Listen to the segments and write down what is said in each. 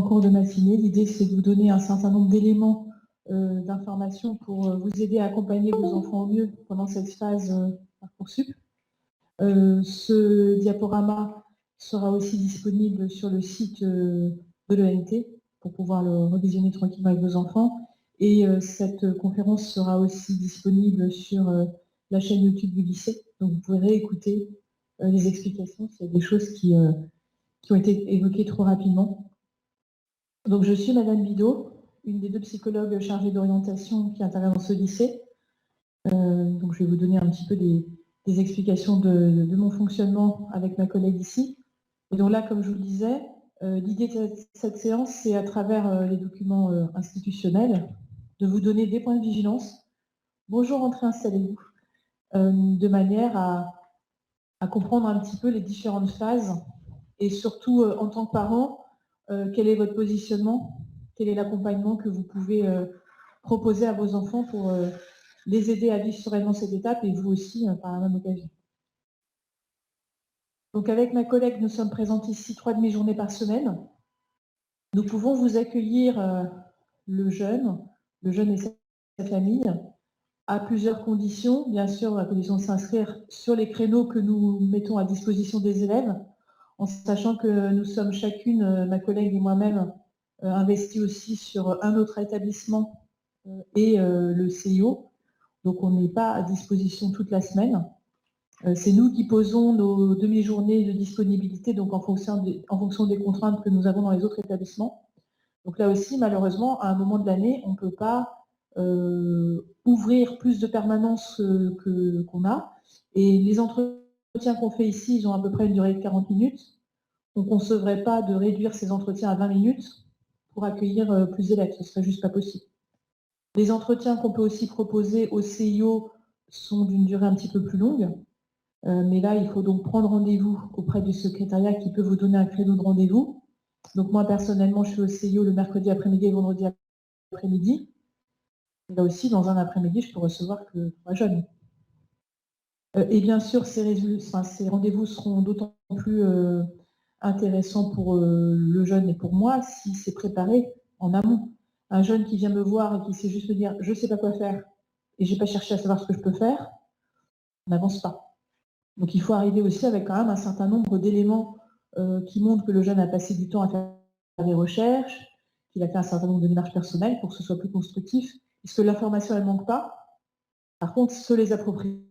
cours de matinée. L'idée, c'est de vous donner un certain nombre d'éléments d'informations pour vous aider à accompagner vos enfants au mieux pendant cette phase Parcoursup. Ce diaporama sera aussi disponible sur le site de l'ENT pour pouvoir le revisionner tranquillement avec vos enfants. Et cette conférence sera aussi disponible sur la chaîne YouTube du lycée. Donc vous pourrez réécouter les explications s'il y a des choses qui ont été évoquées trop rapidement. Donc je suis Madame Bidot, une des 2 psychologues chargées d'orientation qui intervient dans ce lycée. Donc je vais vous donner un petit peu des explications de mon fonctionnement avec ma collègue ici. Et donc là, comme je vous le disais, l'idée de cette séance, c'est à travers les documents institutionnels, de vous donner des points de vigilance. Bonjour, entrez, installez-vous. De manière à comprendre un petit peu les différentes phases et surtout, en tant que parent, quel est votre positionnement, quel est l'accompagnement que vous pouvez proposer à vos enfants pour les aider à vivre sereinement cette étape et vous aussi par la même occasion. Donc avec ma collègue, nous sommes présentes ici 3 demi-journées par semaine. Nous pouvons vous accueillir le jeune et sa famille, à plusieurs conditions. Bien sûr, la condition de s'inscrire sur les créneaux que nous mettons à disposition des élèves, en sachant que nous sommes chacune, ma collègue et moi-même, investis aussi sur un autre établissement et le CIO. Donc on n'est pas à disposition toute la semaine. C'est nous qui posons nos demi-journées de disponibilité, donc en fonction des contraintes que nous avons dans les autres établissements. Donc là aussi, malheureusement, à un moment de l'année, on ne peut pas ouvrir plus de permanences qu'on a. Et les entretiens qu'on fait ici, ils ont à peu près une durée de 40 minutes. On ne concevrait pas de réduire ces entretiens à 20 minutes pour accueillir plus d'élèves. Ce ne serait juste pas possible. Les entretiens qu'on peut aussi proposer au CIO sont d'une durée un petit peu plus longue. Mais là, il faut donc prendre rendez-vous auprès du secrétariat qui peut vous donner un créneau de rendez-vous. Donc moi, personnellement, je suis au CIO le mercredi après-midi et le vendredi après-midi. Là aussi, dans un après-midi, je peux recevoir que 3 jeunes. Et bien sûr, ces rendez-vous seront d'autant plus intéressants pour le jeune et pour moi si c'est préparé en amont. Un jeune qui vient me voir et qui sait juste me dire « je ne sais pas quoi faire et je n'ai pas cherché à savoir ce que je peux faire », on n'avance pas. Donc il faut arriver aussi avec quand même un certain nombre d'éléments qui montrent que le jeune a passé du temps à faire des recherches, qu'il a fait un certain nombre de démarches personnelles pour que ce soit plus constructif, puisque l'information, elle ne manque pas. Par contre, se les approprier,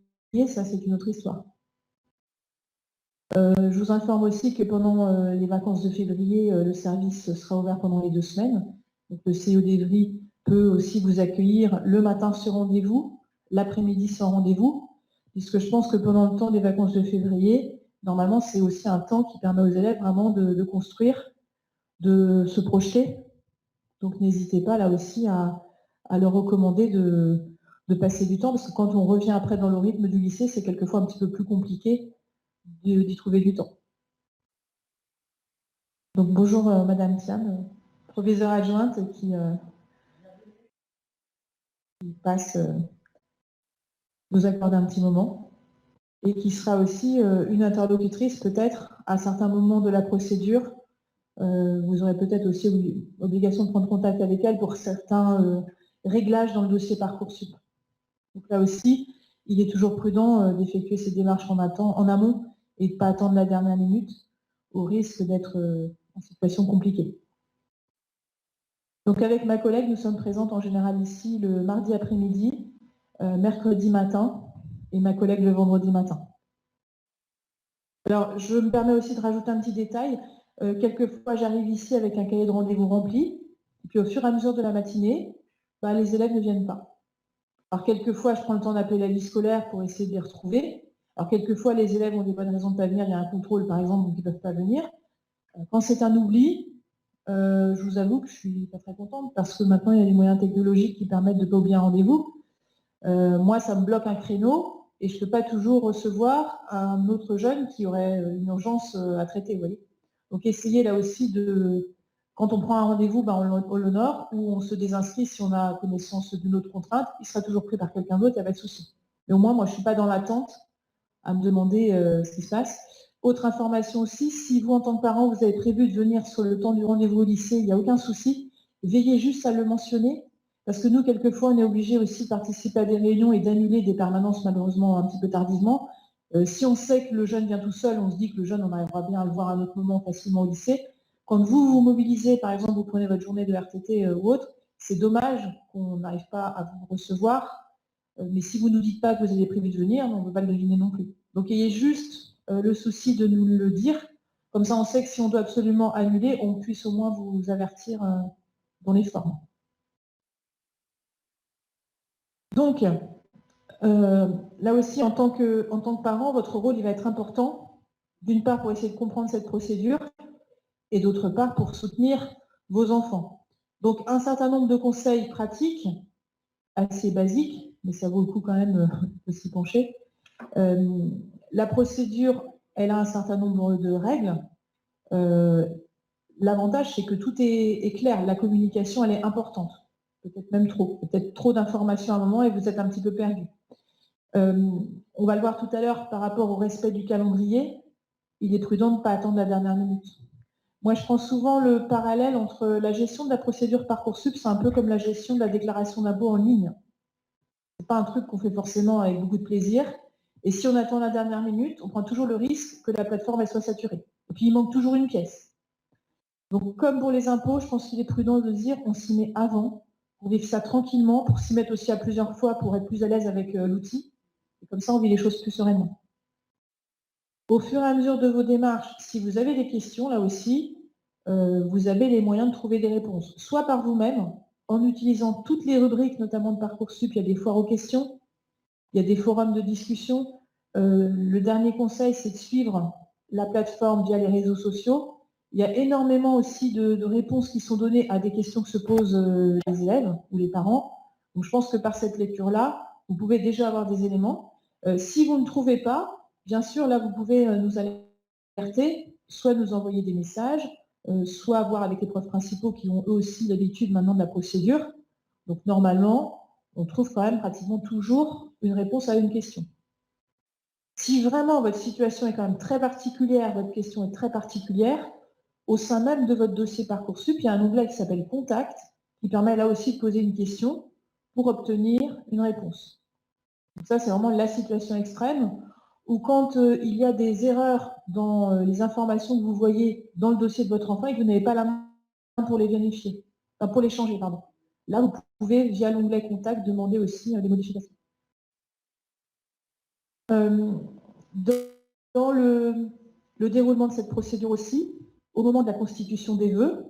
ça c'est une autre histoire. Je vous informe aussi que pendant les vacances de février, le service sera ouvert pendant les 2 semaines. Donc le CIO d'Evry peut aussi vous accueillir le matin sur rendez-vous, l'après-midi sans rendez-vous, puisque je pense que pendant le temps des vacances de février, normalement c'est aussi un temps qui permet aux élèves vraiment de construire, de se projeter. Donc n'hésitez pas là aussi à leur recommander de passer du temps, parce que quand on revient après dans le rythme du lycée, c'est quelquefois un petit peu plus compliqué d'y trouver du temps. Donc bonjour Madame Thiam, proviseure adjointe qui passe nous accorder un petit moment et qui sera aussi une interlocutrice peut-être à certains moments de la procédure. Vous aurez peut-être aussi obligation de prendre contact avec elle pour certains réglages dans le dossier Parcoursup. Donc là aussi, il est toujours prudent d'effectuer ces démarches en amont et de ne pas attendre la dernière minute au risque d'être en situation compliquée. Donc avec ma collègue, nous sommes présentes en général ici le mardi après-midi, mercredi matin et ma collègue le vendredi matin. Alors je me permets aussi de rajouter un petit détail. Quelquefois j'arrive ici avec un cahier de rendez-vous rempli, et puis au fur et à mesure de la matinée, les élèves ne viennent pas. Alors quelquefois je prends le temps d'appeler la vie scolaire pour essayer de les retrouver. Alors quelquefois les élèves ont des bonnes raisons de ne pas venir, il y a un contrôle par exemple, donc ils ne peuvent pas venir. Quand c'est un oubli, je vous avoue que je suis pas très contente parce que maintenant il y a des moyens technologiques qui permettent de ne pas oublier un rendez-vous. Moi, ça me bloque un créneau et je ne peux pas toujours recevoir un autre jeune qui aurait une urgence à traiter. Vous voyez. Donc essayez là aussi quand on prend un rendez-vous, on l'honore ou on se désinscrit si on a connaissance d'une autre contrainte, il sera toujours pris par quelqu'un d'autre, il n'y a pas de souci. Mais au moins, moi, je ne suis pas dans l'attente à me demander ce qui se passe. Autre information aussi, si vous, en tant que parent, vous avez prévu de venir sur le temps du rendez-vous au lycée, il n'y a aucun souci. Veillez juste à le mentionner, parce que nous, quelquefois, on est obligé aussi de participer à des réunions et d'annuler des permanences, malheureusement, un petit peu tardivement. Si on sait que le jeune vient tout seul, on se dit que le jeune, on arrivera bien à le voir à un autre moment facilement au lycée. Quand vous vous mobilisez, par exemple, vous prenez votre journée de RTT ou autre, c'est dommage qu'on n'arrive pas à vous recevoir. Mais si vous ne nous dites pas que vous avez prévu de venir, on ne peut pas le deviner non plus. Donc, ayez juste le souci de nous le dire. Comme ça, on sait que si on doit absolument annuler, on puisse au moins vous avertir dans les formes. Donc, là aussi, en tant que parent, votre rôle il va être important, d'une part pour essayer de comprendre cette procédure, et d'autre part pour soutenir vos enfants. Donc, un certain nombre de conseils pratiques, assez basiques, mais ça vaut le coup quand même de s'y pencher. La procédure, elle a un certain nombre de règles. L'avantage, c'est que tout est clair. La communication, elle est importante. Peut-être même trop. Peut-être trop d'informations à un moment et vous êtes un petit peu perdu. On va le voir tout à l'heure par rapport au respect du calendrier. Il est prudent de ne pas attendre la dernière minute. Moi, je prends souvent le parallèle entre la gestion de la procédure Parcoursup, c'est un peu comme la gestion de la déclaration d'impôt en ligne. Ce n'est pas un truc qu'on fait forcément avec beaucoup de plaisir. Et si on attend la dernière minute, on prend toujours le risque que la plateforme elle soit saturée. Et puis, il manque toujours une pièce. Donc, comme pour les impôts, je pense qu'il est prudent de dire on s'y met avant, pour vivre ça tranquillement, pour s'y mettre aussi à plusieurs fois, pour être plus à l'aise avec l'outil. Et comme ça, on vit les choses plus sereinement. Au fur et à mesure de vos démarches, si vous avez des questions, là aussi, vous avez les moyens de trouver des réponses. Soit par vous-même, en utilisant toutes les rubriques, notamment de Parcoursup, il y a des foires aux questions, il y a des forums de discussion. Le dernier conseil, c'est de suivre la plateforme via les réseaux sociaux. Il y a énormément aussi de réponses qui sont données à des questions que se posent les élèves ou les parents. Donc je pense que par cette lecture-là, vous pouvez déjà avoir des éléments. Si vous ne trouvez pas, bien sûr, là, vous pouvez nous alerter, soit nous envoyer des messages, soit voir avec les profs principaux qui ont eux aussi l'habitude maintenant de la procédure. Donc normalement, on trouve quand même pratiquement toujours une réponse à une question. Si vraiment votre situation est quand même très particulière, votre question est très particulière, au sein même de votre dossier Parcoursup, il y a un onglet qui s'appelle Contact, qui permet là aussi de poser une question pour obtenir une réponse. Donc ça, c'est vraiment la situation extrême, où quand il y a des erreurs dans les informations que vous voyez dans le dossier de votre enfant et que vous n'avez pas la main pour les vérifier, enfin pour les changer, pardon. Là, vous pouvez, via l'onglet Contact, demander aussi des modifications. Dans le déroulement de cette procédure aussi, au moment de la constitution des vœux,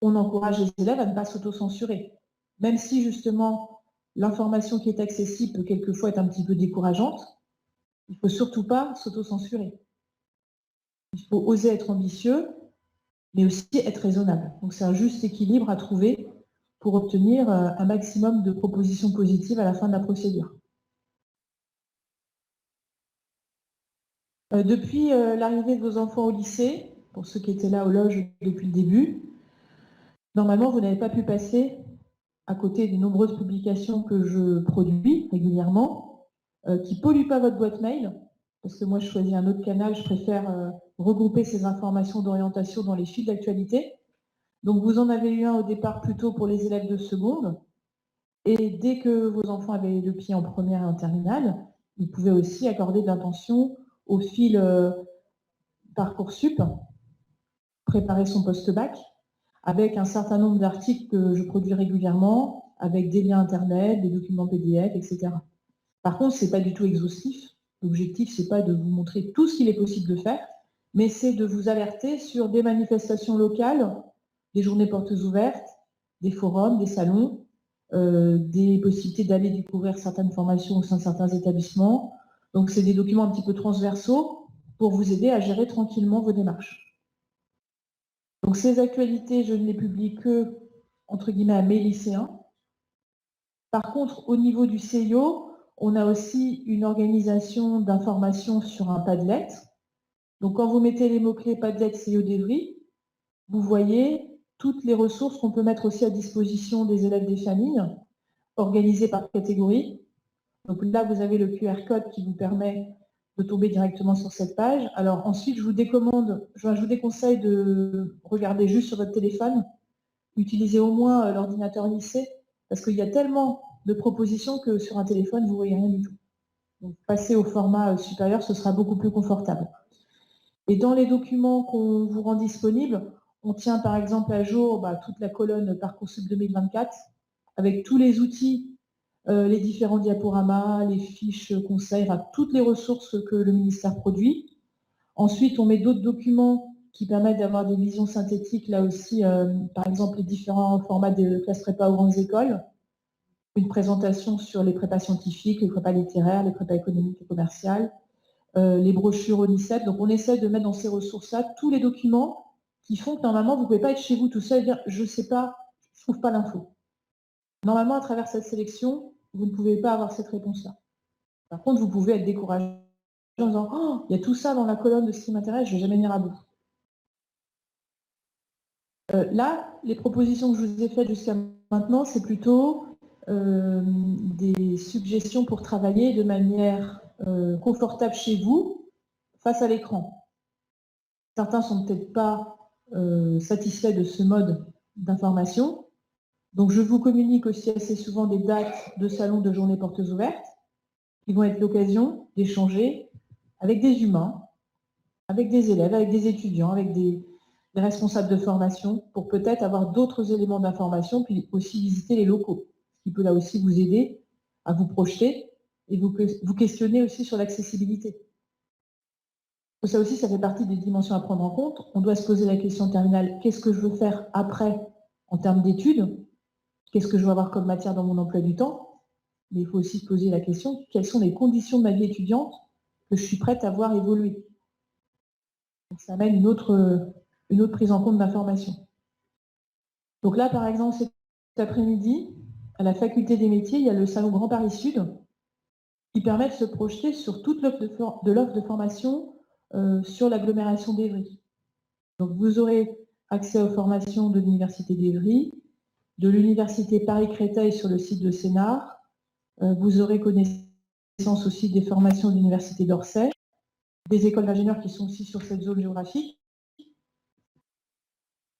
on encourage les élèves à ne pas s'auto-censurer. Même si justement l'information qui est accessible peut quelquefois être un petit peu décourageante, il ne faut surtout pas s'auto-censurer. Il faut oser être ambitieux, mais aussi être raisonnable. Donc c'est un juste équilibre à trouver pour obtenir un maximum de propositions positives à la fin de la procédure. Depuis l'arrivée de vos enfants au lycée, pour ceux qui étaient là aux loges depuis le début, normalement, vous n'avez pas pu passer à côté des nombreuses publications que je produis régulièrement, qui ne polluent pas votre boîte mail, parce que moi, je choisis un autre canal, je préfère regrouper ces informations d'orientation dans les fils d'actualité. Donc, vous en avez eu un au départ plutôt pour les élèves de seconde, et dès que vos enfants avaient le pied en première et en terminale, ils pouvaient aussi accorder de l'attention au fil Parcoursup, préparer son post-bac, avec un certain nombre d'articles que je produis régulièrement, avec des liens Internet, des documents PDF, etc. Par contre, ce n'est pas du tout exhaustif. L'objectif, ce n'est pas de vous montrer tout ce qu'il est possible de faire, mais c'est de vous alerter sur des manifestations locales, des journées portes ouvertes, des forums, des salons, des possibilités d'aller découvrir certaines formations au sein de certains établissements. Donc, c'est des documents un petit peu transversaux pour vous aider à gérer tranquillement vos démarches. Donc, ces actualités, je ne les publie que, entre guillemets, à mes lycéens. Par contre, au niveau du CIO, on a aussi une organisation d'information sur un Padlet. Donc, quand vous mettez les mots-clés Padlet CIO d'Evry, vous voyez toutes les ressources qu'on peut mettre aussi à disposition des élèves des familles, organisées par catégorie. Donc là, vous avez le QR code qui vous permet de tomber directement sur cette page. Alors ensuite, je vous déconseille de regarder juste sur votre téléphone. Utilisez au moins l'ordinateur lycée, parce qu'il y a tellement de propositions que sur un téléphone, vous ne voyez rien du tout. Donc, passer au format supérieur, ce sera beaucoup plus confortable. Et dans les documents qu'on vous rend disponibles, on tient par exemple à jour toute la colonne Parcoursup 2024, avec tous les outils, les différents diaporamas, les fiches conseils, toutes les ressources que le ministère produit. Ensuite, on met d'autres documents qui permettent d'avoir des visions synthétiques, là aussi, par exemple les différents formats de classe prépa aux grandes écoles, une présentation sur les prépas scientifiques, les prépas littéraires, les prépas économiques et commerciales, les brochures ONICEP. Donc on essaie de mettre dans ces ressources-là tous les documents qui font que normalement vous ne pouvez pas être chez vous tout seul et dire je ne sais pas, je ne trouve pas l'info. Normalement, à travers cette sélection, vous ne pouvez pas avoir cette réponse-là. Par contre, vous pouvez être découragé en disant oh, il y a tout ça dans la colonne de ce qui m'intéresse, je ne vais jamais venir à bout. Là, les propositions que je vous ai faites jusqu'à maintenant, c'est plutôt des suggestions pour travailler de manière confortable chez vous face à l'écran. Certains ne sont peut-être pas satisfaits de ce mode d'information. Donc, je vous communique aussi assez souvent des dates de salons de journée portes ouvertes qui vont être l'occasion d'échanger avec des humains, avec des élèves, avec des étudiants, avec des responsables de formation pour peut-être avoir d'autres éléments d'information, puis aussi visiter les locaux, ce qui peut là aussi vous aider à vous projeter et vous questionner aussi sur l'accessibilité. Ça aussi, ça fait partie des dimensions à prendre en compte. On doit se poser la question terminale, qu'est-ce que je veux faire après en termes d'études? Qu'est-ce que je veux avoir comme matière dans mon emploi du temps? Mais il faut aussi se poser la question, quelles sont les conditions de ma vie étudiante que je suis prête à voir évoluer? Donc, ça amène une autre prise en compte d'information. Donc là, par exemple, cet après-midi, à la Faculté des métiers, il y a le salon Grand Paris Sud qui permet de se projeter sur toute l'offre de formation sur l'agglomération d'Évry. Donc vous aurez accès aux formations de l'Université d'Évry, de l'Université Paris-Créteil sur le site de Sénart. Vous aurez connaissance aussi des formations de l'Université d'Orsay, des écoles d'ingénieurs qui sont aussi sur cette zone géographique,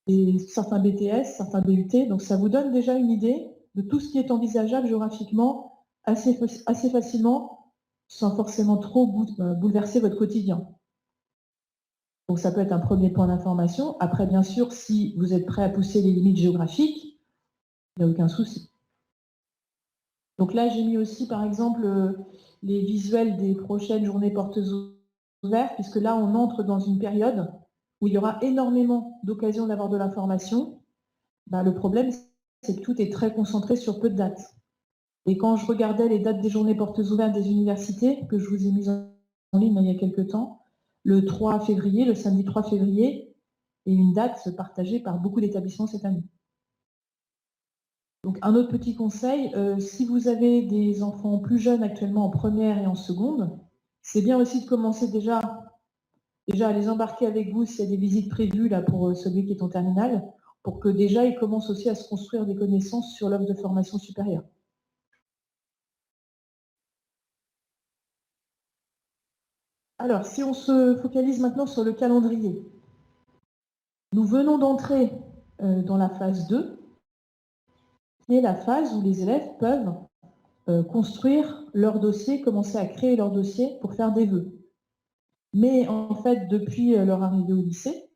et certains BTS, certains BUT. Donc ça vous donne déjà une idée de tout ce qui est envisageable géographiquement assez facilement, sans forcément trop bouleverser votre quotidien. Donc ça peut être un premier point d'information. Après, bien sûr, si vous êtes prêt à pousser les limites géographiques, il n'y a aucun souci. Donc là, j'ai mis aussi, par exemple, les visuels des prochaines journées portes ouvertes, puisque là, on entre dans une période où il y aura énormément d'occasions d'avoir de l'information. Le problème, c'est que tout est très concentré sur peu de dates. Et quand je regardais les dates des journées portes ouvertes des universités, que je vous ai mises en ligne il y a quelques temps, le 3 février, le samedi 3 février, est une date partagée par beaucoup d'établissements cette année. Donc, un autre petit conseil, si vous avez des enfants plus jeunes actuellement en première et en seconde, c'est bien aussi de commencer déjà à les embarquer avec vous s'il y a des visites prévues là, pour celui qui est en terminale, pour que déjà ils commencent aussi à se construire des connaissances sur l'offre de formation supérieure. Alors, si on se focalise maintenant sur le calendrier, nous venons d'entrer dans la phase 2, qui est la phase où les élèves peuvent construire leur dossier, commencer à créer leur dossier pour faire des vœux. Mais en fait, depuis leur arrivée au lycée,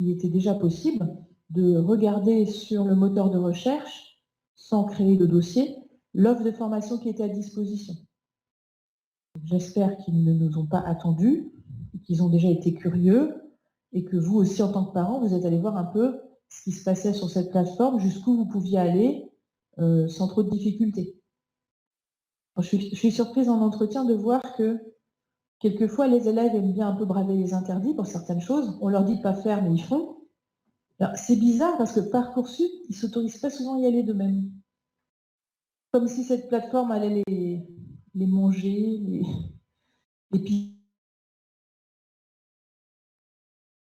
il était déjà possible de regarder sur le moteur de recherche, sans créer de dossier, l'offre de formation qui était à disposition. J'espère qu'ils ne nous ont pas attendus, qu'ils ont déjà été curieux, et que vous aussi, en tant que parents, vous êtes allés voir un peu ce qui se passait sur cette plateforme, jusqu'où vous pouviez aller sans trop de difficultés. Je suis surprise en entretien de voir que quelquefois, les élèves aiment bien un peu braver les interdits pour certaines choses. On leur dit de ne pas faire, mais ils font. C'est bizarre parce que Parcoursup, ils ne s'autorisent pas souvent à y aller d'eux-mêmes. Comme si cette plateforme allait les manger, les piller.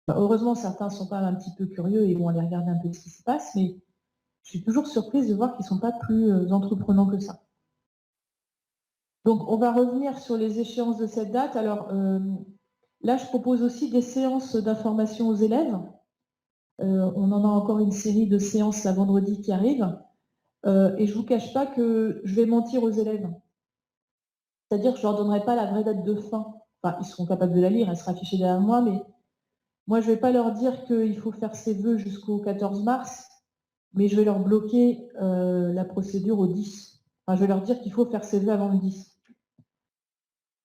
Heureusement, certains sont quand même un petit peu curieux et vont aller regarder un peu ce qui se passe, mais je suis toujours surprise de voir qu'ils ne sont pas plus entreprenants que ça. Donc, on va revenir sur les échéances de cette date. Alors, là, je propose aussi des séances d'information aux élèves. On en a encore une série de séances la vendredi qui arrive. Et je ne vous cache pas que je vais mentir aux élèves. C'est-à-dire que je ne leur donnerai pas la vraie date de fin. Enfin, ils seront capables de la lire, elle sera affichée derrière moi, mais moi, je ne vais pas leur dire qu'il faut faire ses vœux jusqu'au 14 mars, mais je vais leur bloquer la procédure au 10. Enfin, je vais leur dire qu'il faut faire ses vœux avant le 10.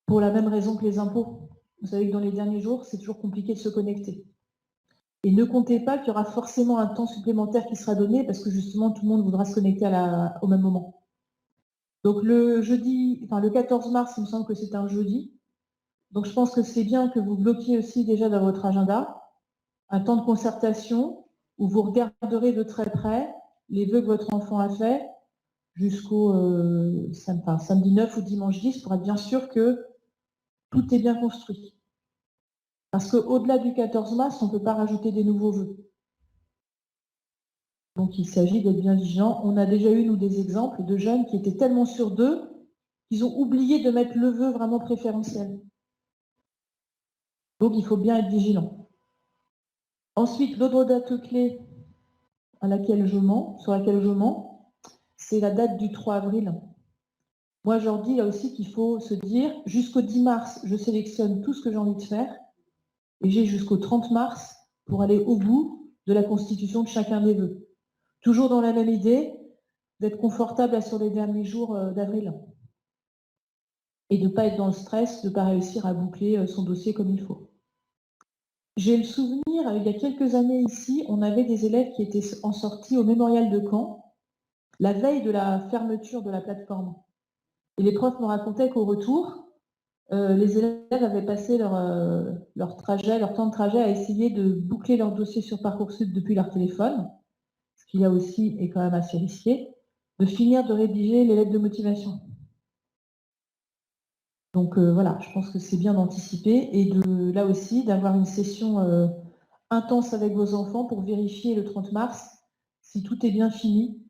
Pour la même raison que les impôts. Vous savez que dans les derniers jours, c'est toujours compliqué de se connecter. Et ne comptez pas qu'il y aura forcément un temps supplémentaire qui sera donné parce que justement, tout le monde voudra se connecter au même moment. Donc le jeudi, enfin le 14 mars, il me semble que c'est un jeudi. Donc je pense que c'est bien que vous bloquiez aussi déjà dans votre agenda un temps de concertation où vous regarderez de très près les vœux que votre enfant a fait jusqu'au samedi 9 ou dimanche 10 pour être bien sûr que tout est bien construit. Parce qu'au-delà du 14 mars, on ne peut pas rajouter des nouveaux vœux. Donc il s'agit d'être bien vigilant. On a déjà eu, nous, des exemples de jeunes qui étaient tellement sûrs d'eux qu'ils ont oublié de mettre le vœu vraiment préférentiel. Donc il faut bien être vigilant. Ensuite, l'autre date clé sur laquelle je mens, c'est la date du 3 avril. Moi, je leur dis là aussi qu'il faut se dire, jusqu'au 10 mars, je sélectionne tout ce que j'ai envie de faire, et j'ai jusqu'au 30 mars pour aller au bout de la constitution de chacun des vœux. Toujours dans la même idée, d'être confortable sur les derniers jours d'avril. Et de ne pas être dans le stress, de ne pas réussir à boucler son dossier comme il faut. J'ai le souvenir, il y a quelques années ici, on avait des élèves qui étaient en sortie au mémorial de Caen, la veille de la fermeture de la plateforme. Et les profs me racontaient qu'au retour, les élèves avaient passé leur temps de trajet à essayer de boucler leur dossier sur Parcoursup depuis leur téléphone, ce qui là aussi est quand même assez risqué, de finir de rédiger les lettres de motivation. Donc voilà, je pense que c'est bien d'anticiper et là aussi d'avoir une session intense avec vos enfants pour vérifier le 30 mars si tout est bien fini,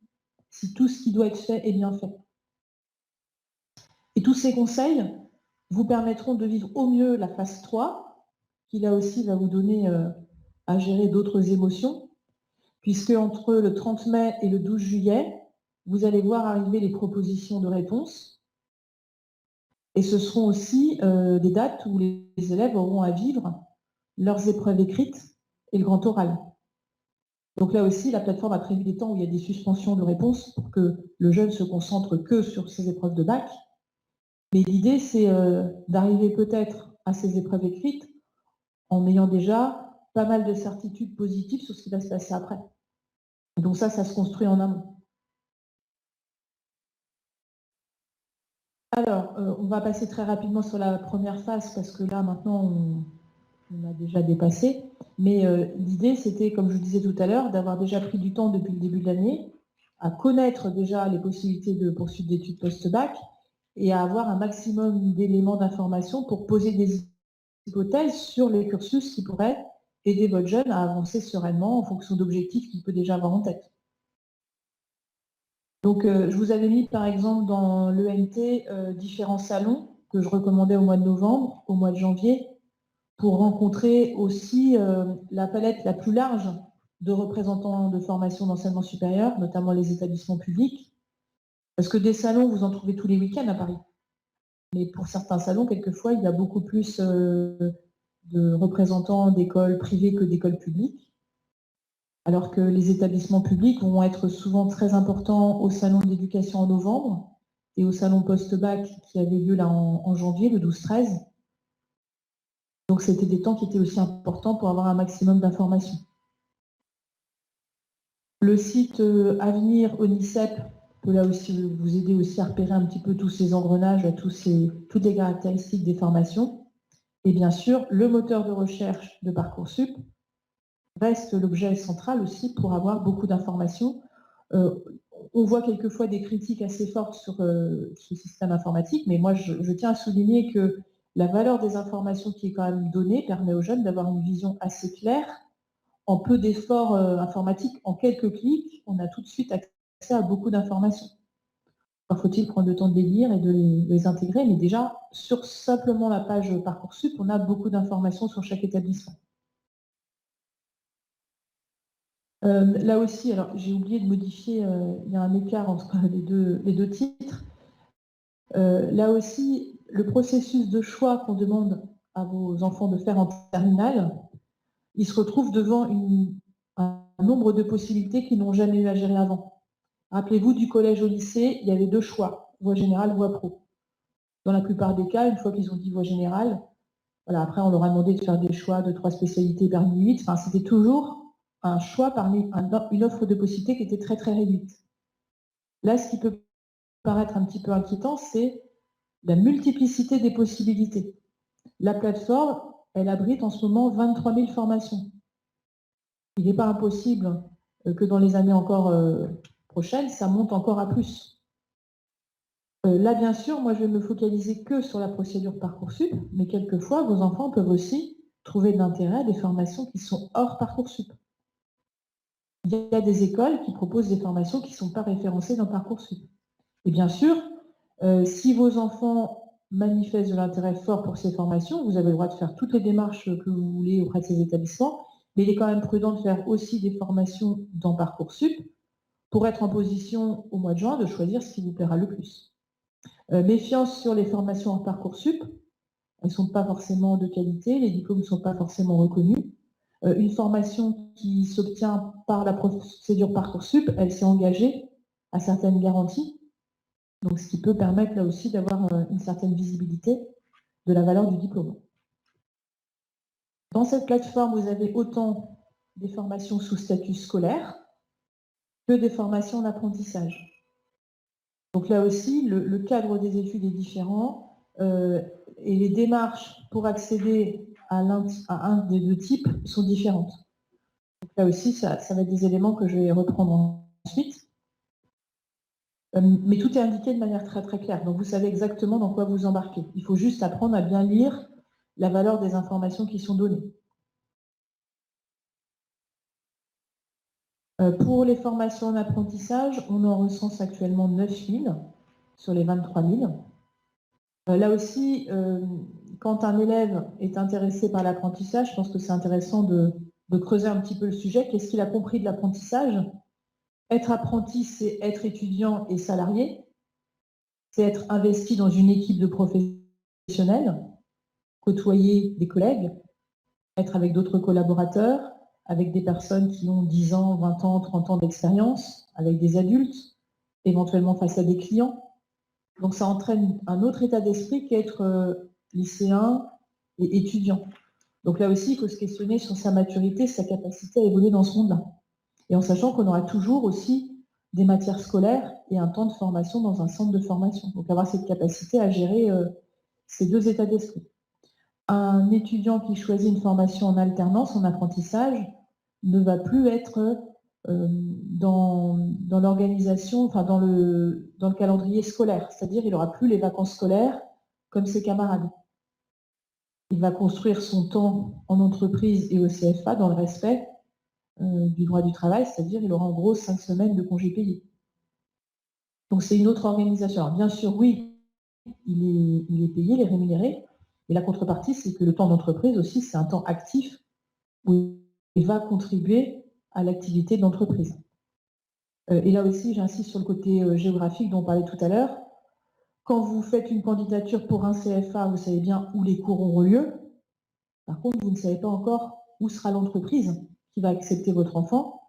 si tout ce qui doit être fait est bien fait. Et tous ces conseils vous permettront de vivre au mieux la phase 3, qui là aussi va vous donner à gérer d'autres émotions, puisque entre le 30 mai et le 12 juillet, vous allez voir arriver les propositions de réponse. Et ce seront aussi des dates où les élèves auront à vivre leurs épreuves écrites et le grand oral. Donc là aussi, la plateforme a prévu des temps où il y a des suspensions de réponses pour que le jeune se concentre que sur ses épreuves de bac. Mais l'idée, c'est d'arriver peut-être à ces épreuves écrites en ayant déjà pas mal de certitudes positives sur ce qui va se passer après. Donc ça se construit en amont. Alors, on va passer très rapidement sur la première phase parce que là, maintenant, on a déjà dépassé. Mais l'idée, c'était, comme je vous disais tout à l'heure, d'avoir déjà pris du temps depuis le début de l'année à connaître déjà les possibilités de poursuite d'études post-bac et à avoir un maximum d'éléments d'information pour poser des hypothèses sur les cursus qui pourraient aider votre jeune à avancer sereinement en fonction d'objectifs qu'il peut déjà avoir en tête. Donc, je vous avais mis, par exemple, dans l'ENT, différents salons que je recommandais au mois de novembre, au mois de janvier, pour rencontrer aussi la palette la plus large de représentants de formation d'enseignement supérieur, notamment les établissements publics. Parce que des salons, vous en trouvez tous les week-ends à Paris. Mais pour certains salons, quelquefois, il y a beaucoup plus de représentants d'écoles privées que d'écoles publiques. Alors que les établissements publics vont être souvent très importants au salon de l'éducation en novembre et au salon post-bac qui avait lieu là en janvier, le 12-13. Donc c'était des temps qui étaient aussi importants pour avoir un maximum d'informations. Le site Avenir ONICEP peut là aussi vous aider aussi à repérer un petit peu tous ces engrenages, toutes les caractéristiques des formations. Et bien sûr, le moteur de recherche de Parcoursup reste l'objet central aussi pour avoir beaucoup d'informations. On voit quelquefois des critiques assez fortes sur ce système informatique, mais moi je tiens à souligner que la valeur des informations qui est quand même donnée permet aux jeunes d'avoir une vision assez claire. En peu d'efforts informatiques, en quelques clics, on a tout de suite accès à beaucoup d'informations. Encore faut-il prendre le temps de les lire et de les intégrer, mais déjà, sur simplement la page Parcoursup, on a beaucoup d'informations sur chaque établissement. Là aussi, alors j'ai oublié de modifier, il y a un écart entre les deux titres. Là aussi, le processus de choix qu'on demande à vos enfants de faire en terminale, ils se retrouvent devant un nombre de possibilités qu'ils n'ont jamais eu à gérer avant. Rappelez-vous, du collège au lycée, il y avait deux choix, voie générale, voie pro. Dans la plupart des cas, une fois qu'ils ont dit voie générale, voilà, après on leur a demandé de faire des choix de 3 spécialités parmi 8. Enfin, c'était toujours un choix parmi une offre de possibilités qui était très très réduite. Là, ce qui peut paraître un petit peu inquiétant, c'est la multiplicité des possibilités. La plateforme, elle abrite en ce moment 23 000 formations. Il n'est pas impossible que dans les années encore prochaines, ça monte encore à plus. Là, bien sûr, moi, je vais me focaliser que sur la procédure Parcoursup, mais quelquefois, vos enfants peuvent aussi trouver de l'intérêt à des formations qui sont hors Parcoursup. Il y a des écoles qui proposent des formations qui ne sont pas référencées dans Parcoursup. Et bien sûr, si vos enfants manifestent de l'intérêt fort pour ces formations, vous avez le droit de faire toutes les démarches que vous voulez auprès de ces établissements, mais il est quand même prudent de faire aussi des formations dans Parcoursup pour être en position au mois de juin de choisir ce qui vous plaira le plus. Méfiance sur les formations en Parcoursup, elles ne sont pas forcément de qualité, les diplômes ne sont pas forcément reconnus. Une formation qui s'obtient par la procédure Parcoursup, elle s'est engagée à certaines garanties, donc ce qui peut permettre là aussi d'avoir une certaine visibilité de la valeur du diplôme. Dans cette plateforme, vous avez autant des formations sous statut scolaire que des formations en apprentissage. Donc là aussi, le cadre des études est différent et les démarches pour accéder à un des deux types sont différentes. Donc là aussi, ça va être des éléments que je vais reprendre ensuite. Mais tout est indiqué de manière très très claire. Donc vous savez exactement dans quoi vous embarquez. Il faut juste apprendre à bien lire la valeur des informations qui sont données. Pour les formations en apprentissage, on en recense actuellement 9 000 sur les 23 000. Là aussi, quand un élève est intéressé par l'apprentissage, je pense que c'est intéressant de creuser un petit peu le sujet. Qu'est-ce qu'il a compris de l'apprentissage? Être apprenti, c'est être étudiant et salarié. C'est être investi dans une équipe de professionnels, côtoyer des collègues, être avec d'autres collaborateurs, avec des personnes qui ont 10 ans, 20 ans, 30 ans d'expérience, avec des adultes, éventuellement face à des clients. Donc ça entraîne un autre état d'esprit qu'être lycéen et étudiant. Donc là aussi, il faut se questionner sur sa maturité, sa capacité à évoluer dans ce monde-là. Et en sachant qu'on aura toujours aussi des matières scolaires et un temps de formation dans un centre de formation. Donc avoir cette capacité à gérer ces deux états d'esprit. Un étudiant qui choisit une formation en alternance, en apprentissage, ne va plus être dans l'organisation, enfin dans le calendrier scolaire. C'est-à-dire il n'aura plus les vacances scolaires comme ses camarades. Il va construire son temps en entreprise et au CFA dans le respect du droit du travail, c'est-à-dire il aura en gros 5 semaines de congés payés. Donc c'est une autre organisation. Alors bien sûr, oui, il est payé, il est rémunéré, mais la contrepartie, c'est que le temps d'entreprise aussi, c'est un temps actif où il va contribuer à l'activité de l'entreprise. Et là aussi, j'insiste sur le côté géographique dont on parlait tout à l'heure. Quand vous faites une candidature pour un CFA, vous savez bien où les cours auront lieu. Par contre, vous ne savez pas encore où sera l'entreprise qui va accepter votre enfant.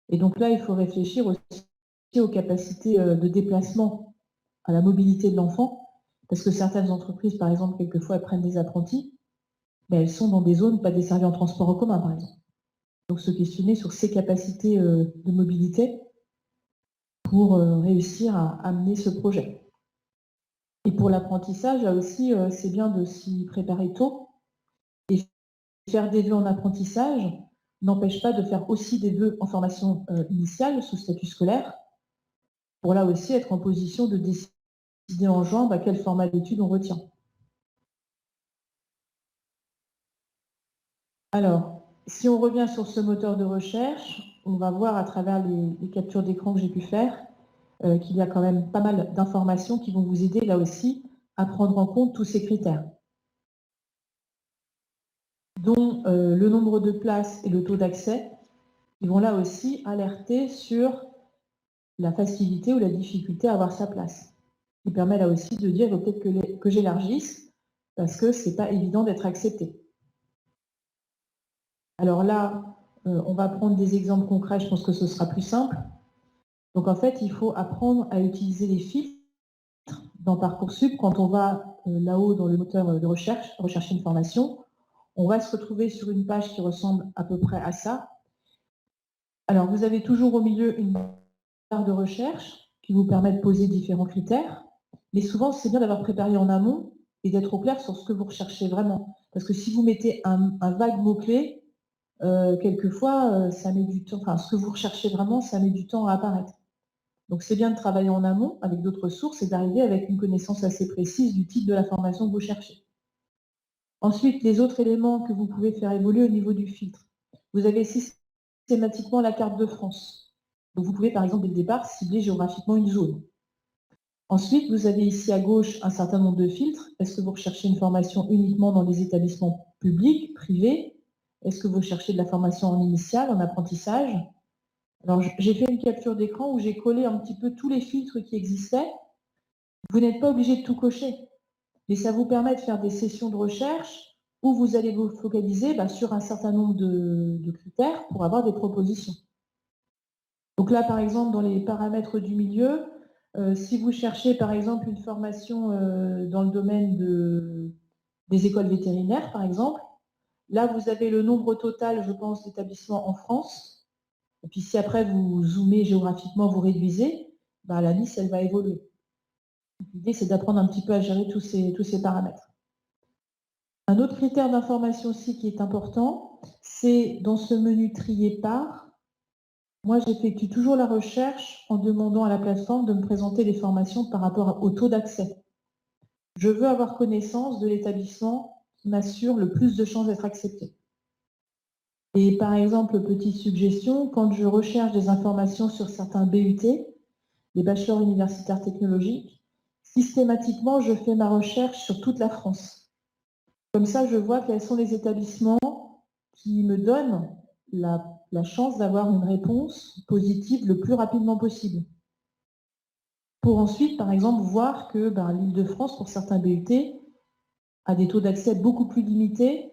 Et donc là, il faut réfléchir aussi aux capacités de déplacement, à la mobilité de l'enfant, parce que certaines entreprises, par exemple, quelquefois, elles prennent des apprentis, mais elles sont dans des zones pas desservies en transport en commun, par exemple. Donc se questionner sur ses capacités de mobilité pour réussir à amener ce projet. Et pour l'apprentissage, là aussi, c'est bien de s'y préparer tôt. Et faire des vœux en apprentissage n'empêche pas de faire aussi des vœux en formation initiale, sous statut scolaire, pour là aussi être en position de décider en juin quel format d'études on retient. Alors, si on revient sur ce moteur de recherche, on va voir à travers les captures d'écran que j'ai pu faire qu'il y a quand même pas mal d'informations qui vont vous aider là aussi à prendre en compte tous ces critères, dont le nombre de places et le taux d'accès, qui vont là aussi alerter sur la facilité ou la difficulté à avoir sa place. Qui permet là aussi de dire, il faut peut-être que j'élargisse, parce que c'est pas évident d'être accepté. Alors là, on va prendre des exemples concrets, je pense que ce sera plus simple. Donc en fait, il faut apprendre à utiliser les filtres dans Parcoursup. Quand on va là-haut dans le moteur de recherche, rechercher une formation, on va se retrouver sur une page qui ressemble à peu près à ça. Alors vous avez toujours au milieu une barre de recherche qui vous permet de poser différents critères, mais souvent c'est bien d'avoir préparé en amont et d'être au clair sur ce que vous recherchez vraiment. Parce que si vous mettez un vague mot-clé, quelquefois ça met du temps, enfin ce que vous recherchez vraiment, ça met du temps à apparaître. Donc c'est bien de travailler en amont avec d'autres sources et d'arriver avec une connaissance assez précise du type de la formation que vous cherchez. Ensuite, les autres éléments que vous pouvez faire évoluer au niveau du filtre. Vous avez systématiquement la carte de France. Donc vous pouvez par exemple dès le départ cibler géographiquement une zone. Ensuite, vous avez ici à gauche un certain nombre de filtres. Est-ce que vous recherchez une formation uniquement dans les établissements publics, privés? Est-ce que vous cherchez de la formation en initiale, en apprentissage? Alors, j'ai fait une capture d'écran où j'ai collé un petit peu tous les filtres qui existaient. Vous n'êtes pas obligé de tout cocher, mais ça vous permet de faire des sessions de recherche où vous allez vous focaliser sur un certain nombre de critères pour avoir des propositions. Donc là, par exemple, dans les paramètres du milieu, si vous cherchez, par exemple, une formation dans le domaine des écoles vétérinaires, par exemple, là, vous avez le nombre total, je pense, d'établissements en France. Et puis si après vous zoomez géographiquement, vous réduisez, la liste, elle va évoluer. L'idée, c'est d'apprendre un petit peu à gérer tous ces paramètres. Un autre critère d'information aussi qui est important, c'est dans ce menu trier par. Moi, j'effectue toujours la recherche en demandant à la plateforme de me présenter les formations par rapport au taux d'accès. Je veux avoir connaissance de l'établissement qui m'assure le plus de chances d'être accepté. Et par exemple, petite suggestion, quand je recherche des informations sur certains BUT, les bachelors universitaires technologiques, systématiquement, je fais ma recherche sur toute la France. Comme ça, je vois quels sont les établissements qui me donnent la chance d'avoir une réponse positive le plus rapidement possible. Pour ensuite, par exemple, voir que l'Île-de-France, pour certains BUT, a des taux d'accès beaucoup plus limités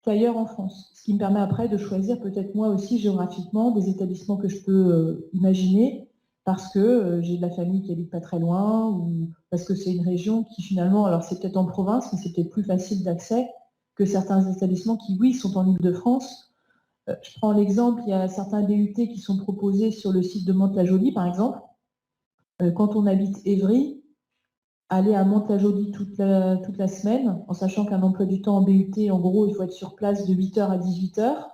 qu'ailleurs en France. Ce qui me permet après de choisir peut-être moi aussi géographiquement des établissements que je peux imaginer parce que j'ai de la famille qui habite pas très loin ou parce que c'est une région qui finalement, alors c'est peut-être en province, mais c'est peut-être plus facile d'accès que certains établissements qui, oui, sont en Île-de-France. Je prends l'exemple, il y a certains DUT qui sont proposés sur le site de Mantes-la-Jolie, par exemple. Quand on habite Évry, aller à Mantes-la-Jolie toute la semaine, en sachant qu'un emploi du temps en BUT, en gros, il faut être sur place de 8h à 18h,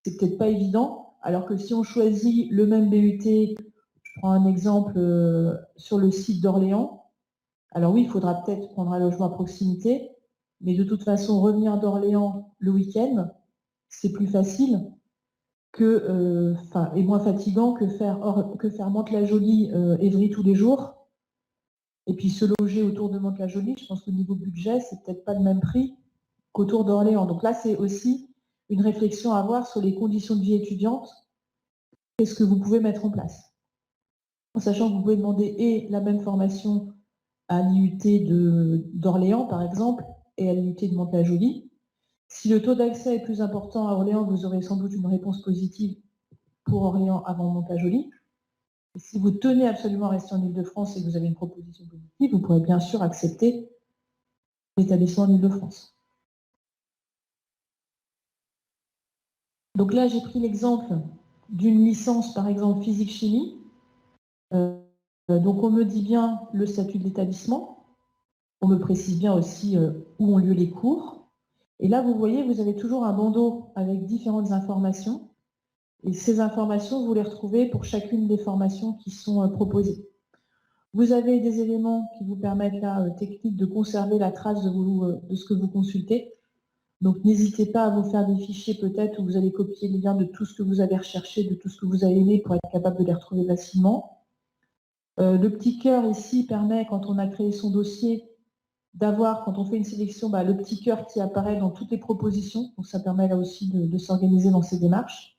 c'est peut-être pas évident. Alors que si on choisit le même BUT, je prends un exemple sur le site d'Orléans, alors oui, il faudra peut-être prendre un logement à proximité, mais de toute façon, revenir d'Orléans le week-end, c'est plus facile et moins fatigant que faire Mantes-la-Jolie, Évry tous les jours. Et puis se loger autour de Mantes-la-Jolie, je pense qu'au niveau budget, c'est peut-être pas le même prix qu'autour d'Orléans. Donc là, c'est aussi une réflexion à avoir sur les conditions de vie étudiantes. Qu'est-ce que vous pouvez mettre en place? En sachant que vous pouvez demander et la même formation à l'IUT d'Orléans, par exemple, et à l'IUT de Mantes-la-Jolie. Si le taux d'accès est plus important à Orléans, vous aurez sans doute une réponse positive pour Orléans avant Mantes-la-Jolie. Et si vous tenez absolument à rester en Île-de-France et que vous avez une proposition positive, vous pourrez bien sûr accepter l'établissement en Île-de-France. Donc là, j'ai pris l'exemple d'une licence, par exemple, physique-chimie. Donc on me dit bien le statut de l'établissement. On me précise bien aussi où ont lieu les cours. Et là, vous voyez, vous avez toujours un bandeau avec différentes informations. Et ces informations, vous les retrouvez pour chacune des formations qui sont proposées. Vous avez des éléments qui vous permettent, là, techniques, de conserver la trace de ce que vous consultez. Donc, n'hésitez pas à vous faire des fichiers, peut-être, où vous allez copier les liens de tout ce que vous avez recherché, de tout ce que vous avez aimé, pour être capable de les retrouver facilement. Le petit cœur ici permet, quand on a créé son dossier, d'avoir, quand on fait une sélection, le petit cœur qui apparaît dans toutes les propositions. Donc ça permet là aussi de s'organiser dans ces démarches.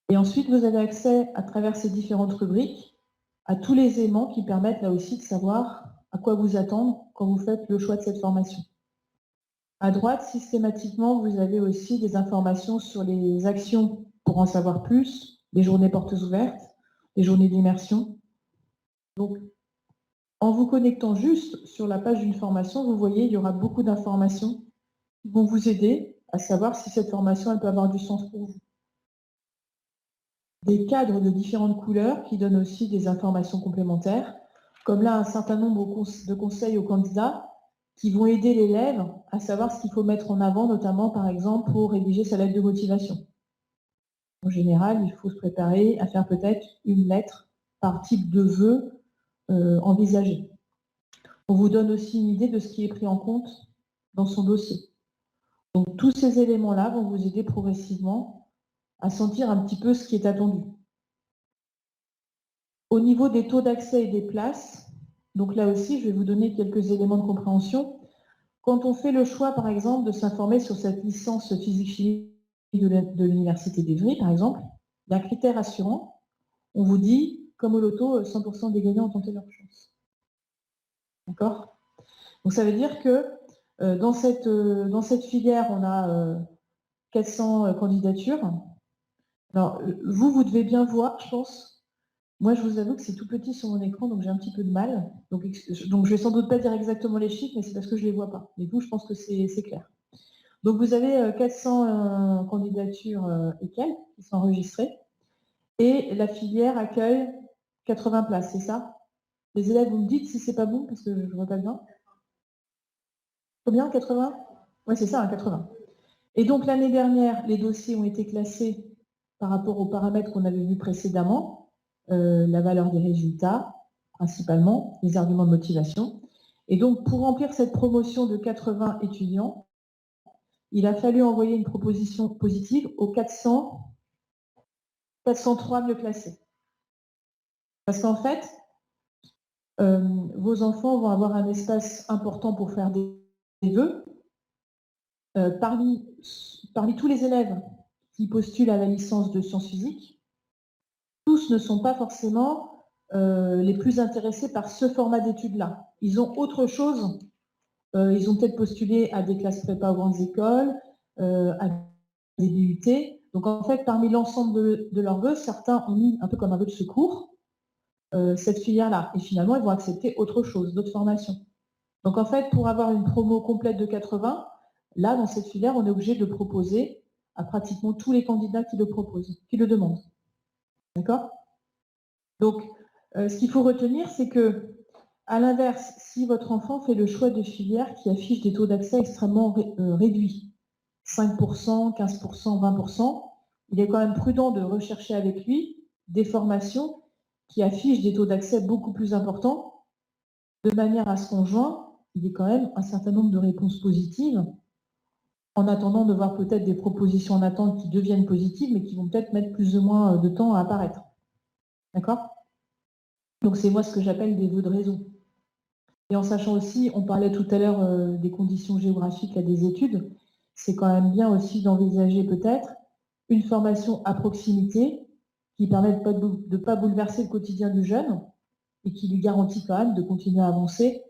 Et ensuite, vous avez accès, à travers ces différentes rubriques, à tous les éléments qui permettent là aussi de savoir à quoi vous attendre quand vous faites le choix de cette formation. À droite, systématiquement, vous avez aussi des informations sur les actions pour en savoir plus, les journées portes ouvertes, les journées d'immersion. Donc, en vous connectant juste sur la page d'une formation, vous voyez, il y aura beaucoup d'informations qui vont vous aider à savoir si cette formation elle peut avoir du sens pour vous. Des cadres de différentes couleurs qui donnent aussi des informations complémentaires, comme là un certain nombre de conseils aux candidats qui vont aider l'élève à savoir ce qu'il faut mettre en avant, notamment par exemple pour rédiger sa lettre de motivation. En général, il faut se préparer à faire peut-être une lettre par type de vœu envisagé. On vous donne aussi une idée de ce qui est pris en compte dans son dossier. Donc tous ces éléments-là vont vous aider progressivement à sentir un petit peu ce qui est attendu. Au niveau des taux d'accès et des places, donc là aussi, je vais vous donner quelques éléments de compréhension. Quand on fait le choix, par exemple, de s'informer sur cette licence physique-chimie de l'Université d'Evry, par exemple, il y a un critère assurant. On vous dit, comme au loto, 100% des gagnants ont tenté leur chance. D'accord? Donc ça veut dire que dans cette filière, on a 400 candidatures. Alors, vous devez bien voir, je pense. Moi, je vous avoue que c'est tout petit sur mon écran, donc j'ai un petit peu de mal. Donc je vais sans doute pas dire exactement les chiffres, mais c'est parce que je ne les vois pas. Mais vous, je pense que c'est clair. Donc vous avez 400 candidatures et quelques qui sont enregistrées. Et la filière accueille 80 places, c'est ça? Les élèves, vous me dites si c'est pas bon, parce que je ne vois pas bien. Combien? 80? Oui, c'est ça, 80. Et donc l'année dernière, les dossiers ont été classés par rapport aux paramètres qu'on avait vus précédemment, la valeur des résultats, principalement, les arguments de motivation. Et donc pour remplir cette promotion de 80 étudiants, il a fallu envoyer une proposition positive aux 403 mieux classés. Parce qu'en fait, vos enfants vont avoir un espace important pour faire des vœux. Parmi tous les élèves qui postulent à la licence de sciences physiques, tous ne sont pas forcément les plus intéressés par ce format d'études-là. Ils ont autre chose. Ils ont peut-être postulé à des classes prépa aux grandes écoles, à des DUT. Donc en fait, parmi l'ensemble de leurs vœux, certains ont mis un peu comme un vœu de secours cette filière-là. Et finalement, ils vont accepter autre chose, d'autres formations. Donc en fait, pour avoir une promo complète de 80, là, dans cette filière, on est obligé de proposer à pratiquement tous les candidats qui le proposent, qui le demandent. D'accord? Donc, ce qu'il faut retenir, c'est que, à l'inverse, si votre enfant fait le choix de filières qui affichent des taux d'accès extrêmement réduits, 5%, 15%, 20%, il est quand même prudent de rechercher avec lui des formations qui affichent des taux d'accès beaucoup plus importants, de manière à ce qu'en juin, il y ait quand même un certain nombre de réponses positives, en attendant de voir peut-être des propositions en attente qui deviennent positives, mais qui vont peut-être mettre plus ou moins de temps à apparaître. D'accord? Donc c'est moi ce que j'appelle des vœux de raison. Et en sachant aussi, on parlait tout à l'heure des conditions géographiques à des études, c'est quand même bien aussi d'envisager peut-être une formation à proximité qui permet de ne pas bouleverser le quotidien du jeune et qui lui garantit quand même de continuer à avancer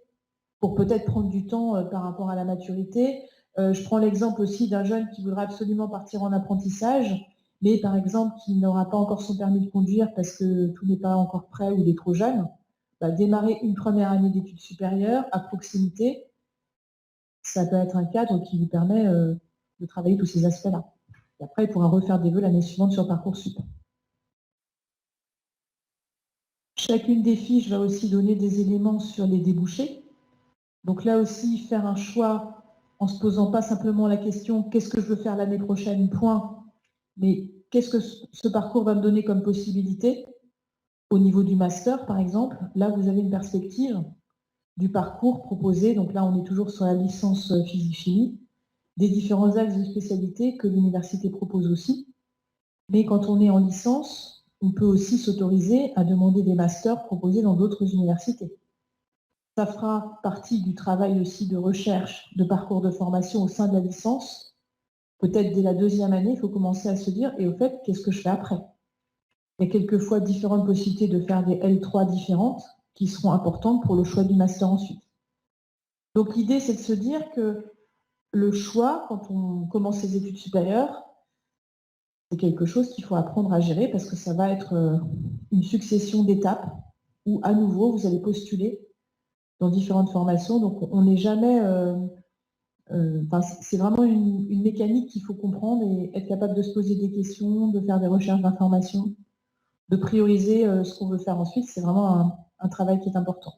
pour peut-être prendre du temps par rapport à la maturité. Je prends l'exemple aussi d'un jeune qui voudra absolument partir en apprentissage, mais par exemple qui n'aura pas encore son permis de conduire parce que tout n'est pas encore prêt ou il est trop jeune. Démarrer une première année d'études supérieures à proximité, ça peut être un cadre qui lui permet de travailler tous ces aspects-là. Et après, il pourra refaire des vœux l'année suivante sur Parcoursup. Chacune des fiches va aussi donner des éléments sur les débouchés. Donc là aussi, faire un choix en se posant pas simplement la question « qu'est-ce que je veux faire l'année prochaine, point », mais qu'est-ce que ce parcours va me donner comme possibilité. Au niveau du master, par exemple, là, vous avez une perspective du parcours proposé. Donc là, on est toujours sur la licence physique-chimie, des différents axes de spécialité que l'université propose aussi. Mais quand on est en licence, on peut aussi s'autoriser à demander des masters proposés dans d'autres universités. Ça fera partie du travail aussi de recherche, de parcours de formation au sein de la licence. Peut-être dès la 2e année, il faut commencer à se dire, et au fait, qu'est-ce que je fais après? Il y a quelquefois différentes possibilités de faire des L3 différentes qui seront importantes pour le choix du master ensuite. Donc l'idée, c'est de se dire que le choix, quand on commence ses études supérieures, c'est quelque chose qu'il faut apprendre à gérer parce que ça va être une succession d'étapes où, à nouveau, vous allez postuler dans différentes formations. Donc, on n'est jamais... c'est vraiment une mécanique qu'il faut comprendre et être capable de se poser des questions, de faire des recherches d'informations, de prioriser ce qu'on veut faire ensuite. C'est vraiment un travail qui est important.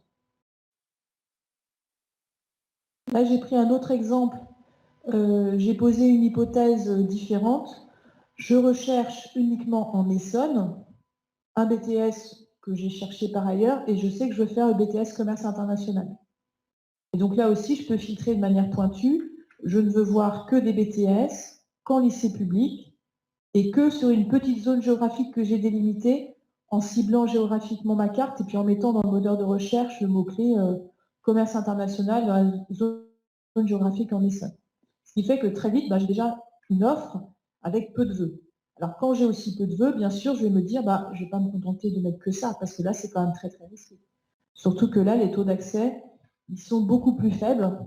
Là, j'ai pris un autre exemple. J'ai posé une hypothèse différente. Je recherche uniquement en Essonne un BTS que j'ai cherché par ailleurs et je sais que je veux faire le BTS Commerce International. Et donc là aussi, je peux filtrer de manière pointue. Je ne veux voir que des BTS qu'en lycée public et que sur une petite zone géographique que j'ai délimitée en ciblant géographiquement ma carte et puis en mettant dans le moteur de recherche le mot-clé commerce international dans la zone géographique en Essonne. Ce qui fait que très vite, j'ai déjà une offre avec peu de vœux. Alors quand j'ai aussi peu de vœux, bien sûr, je vais me dire, je ne vais pas me contenter de mettre que ça, parce que là, c'est quand même très très risqué. Surtout que là, les taux d'accès, ils sont beaucoup plus faibles.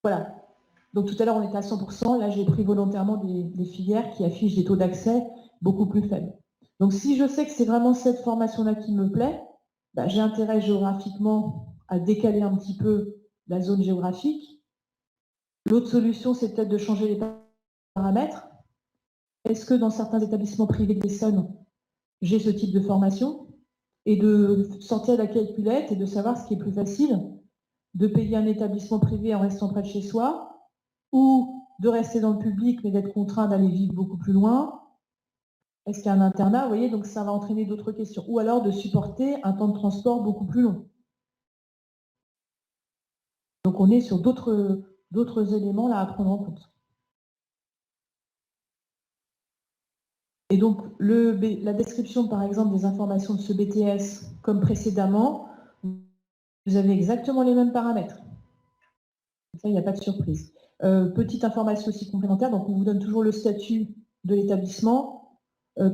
Voilà. Donc tout à l'heure, on était à 100%. Là, j'ai pris volontairement des filières qui affichent des taux d'accès beaucoup plus faibles. Donc si je sais que c'est vraiment cette formation-là qui me plaît, j'ai intérêt géographiquement à décaler un petit peu la zone géographique. L'autre solution, c'est peut-être de changer les paramètres. Est-ce que dans certains établissements privés de l'Essonne, j'ai ce type de formation? Et de sortir la calculette et de savoir ce qui est plus facile, de payer un établissement privé en restant près de chez soi, ou de rester dans le public mais d'être contraint d'aller vivre beaucoup plus loin. Est-ce qu'il y a un internat? Vous voyez, donc ça va entraîner d'autres questions. Ou alors de supporter un temps de transport beaucoup plus long. Donc on est sur d'autres éléments là à prendre en compte. Et donc la description par exemple des informations de ce BTS comme précédemment, vous avez exactement les mêmes paramètres. Ça, il n'y a pas de surprise. Petite information aussi complémentaire, donc on vous donne toujours le statut de l'établissement.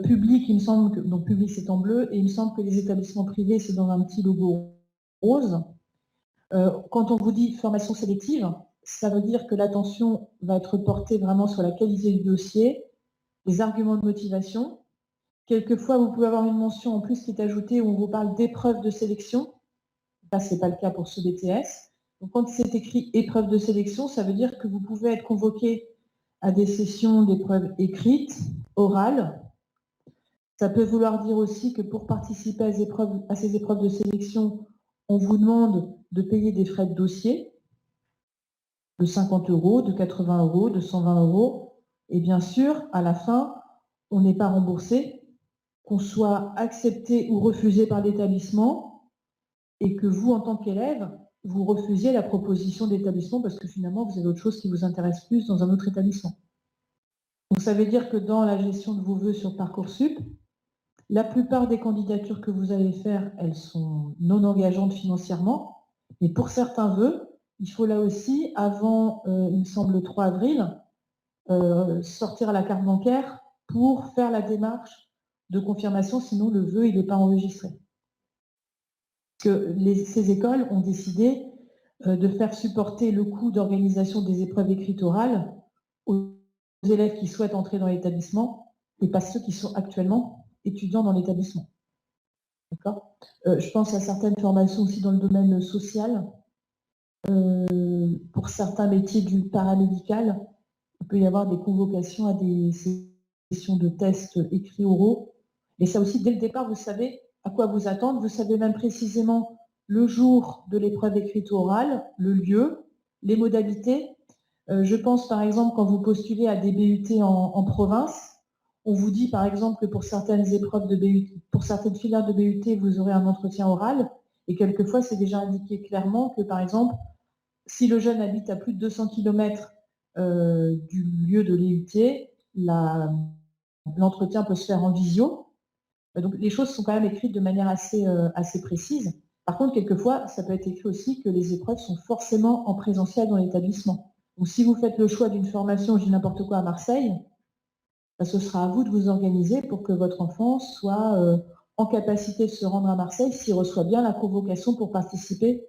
Public, il me semble que, donc public c'est en bleu, et il me semble que les établissements privés, c'est dans un petit logo rose. Quand on vous dit formation sélective, ça veut dire que l'attention va être portée vraiment sur la qualité du dossier, les arguments de motivation. Quelquefois, vous pouvez avoir une mention en plus qui est ajoutée où on vous parle d'épreuve de sélection. Là, ce n'est pas le cas pour ce BTS. Donc, quand c'est écrit épreuve de sélection, ça veut dire que vous pouvez être convoqué à des sessions d'épreuves écrites, orales. Ça peut vouloir dire aussi que pour participer à ces épreuves de sélection, on vous demande de payer des frais de dossier de 50 €, de 80 €, de 120 €. Et bien sûr, à la fin, on n'est pas remboursé, qu'on soit accepté ou refusé par l'établissement, et que vous, en tant qu'élève, vous refusiez la proposition d'établissement parce que finalement, vous avez autre chose qui vous intéresse plus dans un autre établissement. Donc ça veut dire que dans la gestion de vos vœux sur Parcoursup, la plupart des candidatures que vous allez faire, elles sont non engageantes financièrement, mais pour certains vœux, il faut là aussi, avant, il me semble, le 3 avril, sortir la carte bancaire pour faire la démarche de confirmation, sinon le vœu il n'est pas enregistré. Parce que ces écoles ont décidé de faire supporter le coût d'organisation des épreuves écrites orales aux élèves qui souhaitent entrer dans l'établissement et pas ceux qui sont actuellement étudiants dans l'établissement. D'accord ? Je pense à certaines formations aussi dans le domaine social. Pour certains métiers du paramédical, il peut y avoir des convocations à des sessions de tests écrits oraux. Et ça aussi, dès le départ, vous savez à quoi vous attendre. Vous savez même précisément le jour de l'épreuve écrite orale, le lieu, les modalités. Je pense par exemple quand vous postulez à des BUT en province, on vous dit par exemple que pour certaines épreuves de BUT, pour certaines filières de BUT, vous aurez un entretien oral. Et quelquefois, c'est déjà indiqué clairement que par exemple, si le jeune habite à plus de 200 km du lieu de l'IUT, l'entretien peut se faire en visio. Donc les choses sont quand même écrites de manière assez précise. Par contre, quelquefois, ça peut être écrit aussi que les épreuves sont forcément en présentiel dans l'établissement. Donc si vous faites le choix d'une formation, je dis n'importe quoi, à Marseille, ce sera à vous de vous organiser pour que votre enfant soit en capacité de se rendre à Marseille s'il reçoit bien la convocation pour participer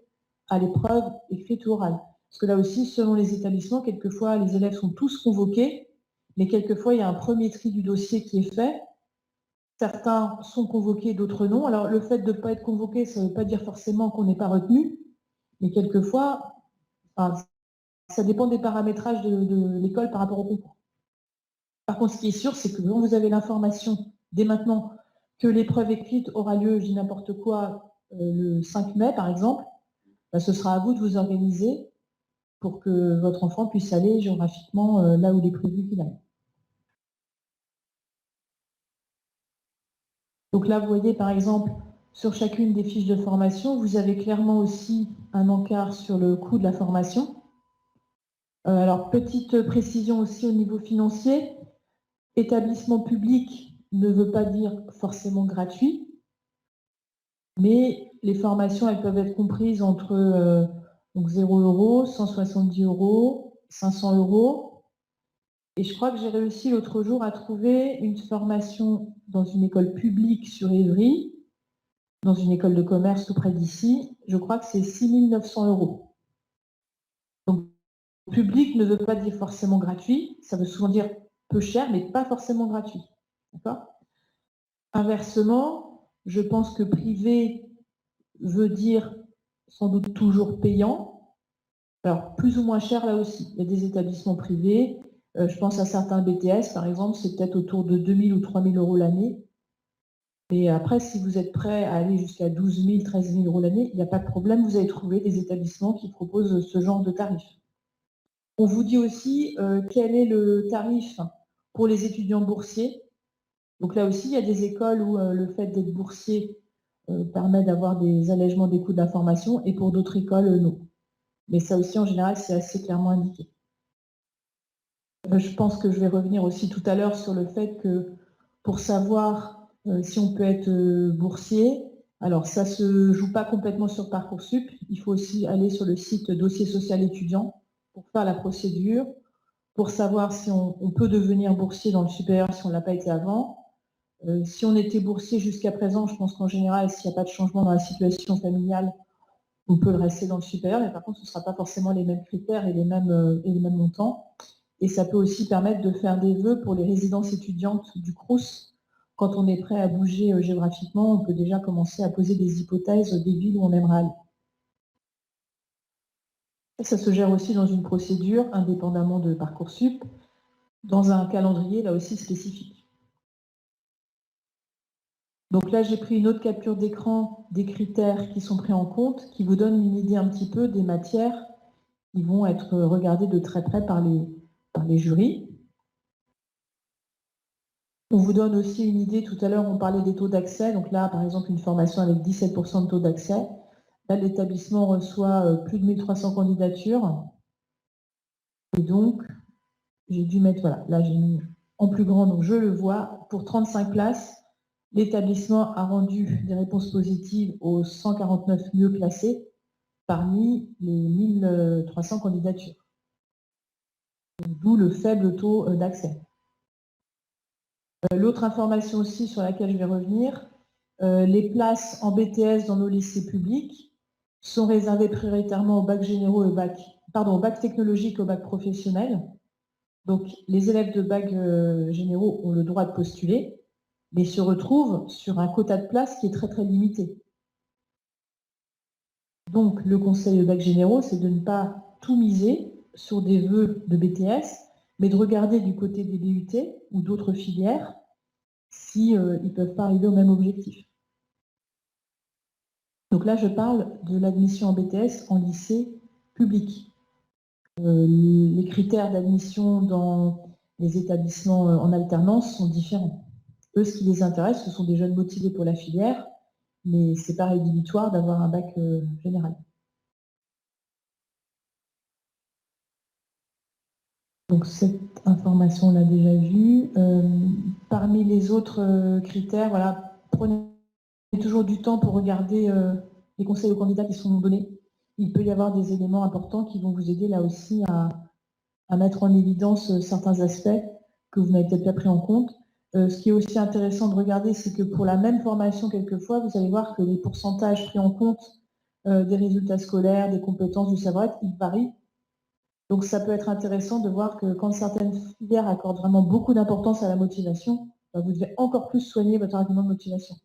à l'épreuve écrite ou orale. Parce que là aussi, selon les établissements, quelquefois, les élèves sont tous convoqués, mais quelquefois, il y a un premier tri du dossier qui est fait. Certains sont convoqués, d'autres non. Alors, le fait de ne pas être convoqué, ça ne veut pas dire forcément qu'on n'est pas retenu, mais quelquefois, ça dépend des paramétrages de l'école par rapport au concours. Par contre, ce qui est sûr, c'est que quand vous avez l'information dès maintenant que l'épreuve écrite aura lieu, je dis n'importe quoi, le 5 mai, par exemple, ce sera à vous de vous organiser pour que votre enfant puisse aller géographiquement là où il est prévu qu'il aille. Donc là, vous voyez, par exemple, sur chacune des fiches de formation, vous avez clairement aussi un encart sur le coût de la formation. Alors, petite précision aussi au niveau financier, établissement public ne veut pas dire forcément gratuit, mais les formations, elles peuvent être comprises entre donc 0 €, 170 €, 500 €. Et je crois que j'ai réussi l'autre jour à trouver une formation dans une école publique sur Évry, dans une école de commerce tout près d'ici. Je crois que c'est 6 900 €. Donc, public ne veut pas dire forcément gratuit. Ça veut souvent dire peu cher, mais pas forcément gratuit. D'accord ? Inversement, je pense que privé veut dire sans doute toujours payant. Alors, plus ou moins cher là aussi. Il y a des établissements privés. Je pense à certains BTS, par exemple, c'est peut-être autour de 2 000 ou 3 000 € l'année. Et après, si vous êtes prêt à aller jusqu'à 12 000, 13 000 € l'année, il n'y a pas de problème, vous allez trouver des établissements qui proposent ce genre de tarif. On vous dit aussi quel est le tarif pour les étudiants boursiers. Donc là aussi, il y a des écoles où le fait d'être boursier permet d'avoir des allègements des coûts de la formation, et pour d'autres écoles, non. Mais ça aussi, en général, c'est assez clairement indiqué. Je pense que je vais revenir aussi tout à l'heure sur le fait que pour savoir si on peut être boursier, alors ça ne se joue pas complètement sur Parcoursup, il faut aussi aller sur le site Dossier social étudiant pour faire la procédure, pour savoir si on peut devenir boursier dans le supérieur si on ne l'a pas été avant. Si on était boursier jusqu'à présent, je pense qu'en général, s'il n'y a pas de changement dans la situation familiale, on peut le rester dans le supérieur, mais par contre, ce ne sera pas forcément les mêmes critères et les mêmes montants. Et ça peut aussi permettre de faire des vœux pour les résidences étudiantes du Crous. Quand on est prêt à bouger géographiquement, on peut déjà commencer à poser des hypothèses des villes où on aimerait aller. Et ça se gère aussi dans une procédure, indépendamment de Parcoursup, dans un calendrier là aussi spécifique. Donc là, j'ai pris une autre capture d'écran des critères qui sont pris en compte, qui vous donnent une idée un petit peu des matières qui vont être regardées de très près par les jurys. On vous donne aussi une idée, tout à l'heure on parlait des taux d'accès, donc là par exemple une formation avec 17% de taux d'accès. Là l'établissement reçoit plus de 1300 candidatures. Et donc, j'ai dû mettre, voilà, là j'ai mis en plus grand, donc je le vois, pour 35 places, l'établissement a rendu des réponses positives aux 149 mieux classés parmi les 1300 candidatures. D'où le faible taux d'accès. L'autre information aussi sur laquelle je vais revenir, les places en BTS dans nos lycées publics sont réservées prioritairement au bac généraux et au bac technologique et au bac professionnel. Donc les élèves de bac généraux ont le droit de postuler, mais se retrouvent sur un quota de places qui est très très limité. Donc le conseil de bac généraux, c'est de ne pas tout miser sur des vœux de BTS, mais de regarder du côté des BUT ou d'autres filières si ils ne peuvent pas arriver au même objectif. Donc là, je parle de l'admission en BTS en lycée public. Les critères d'admission dans les établissements en alternance sont différents. Eux, ce qui les intéresse, ce sont des jeunes motivés pour la filière, mais ce n'est pas rédhibitoire d'avoir un bac général. Donc cette information, on l'a déjà vue. parmi les autres critères, voilà, prenez toujours du temps pour regarder les conseils aux candidats qui sont donnés. Il peut y avoir des éléments importants qui vont vous aider là aussi à mettre en évidence certains aspects que vous n'avez peut-être pas pris en compte. Ce qui est aussi intéressant de regarder, c'est que pour la même formation, quelquefois, vous allez voir que les pourcentages pris en compte des résultats scolaires, des compétences, du savoir-être, ils varient. Donc ça peut être intéressant de voir que quand certaines filières accordent vraiment beaucoup d'importance à la motivation, vous devez encore plus soigner votre argument de motivation.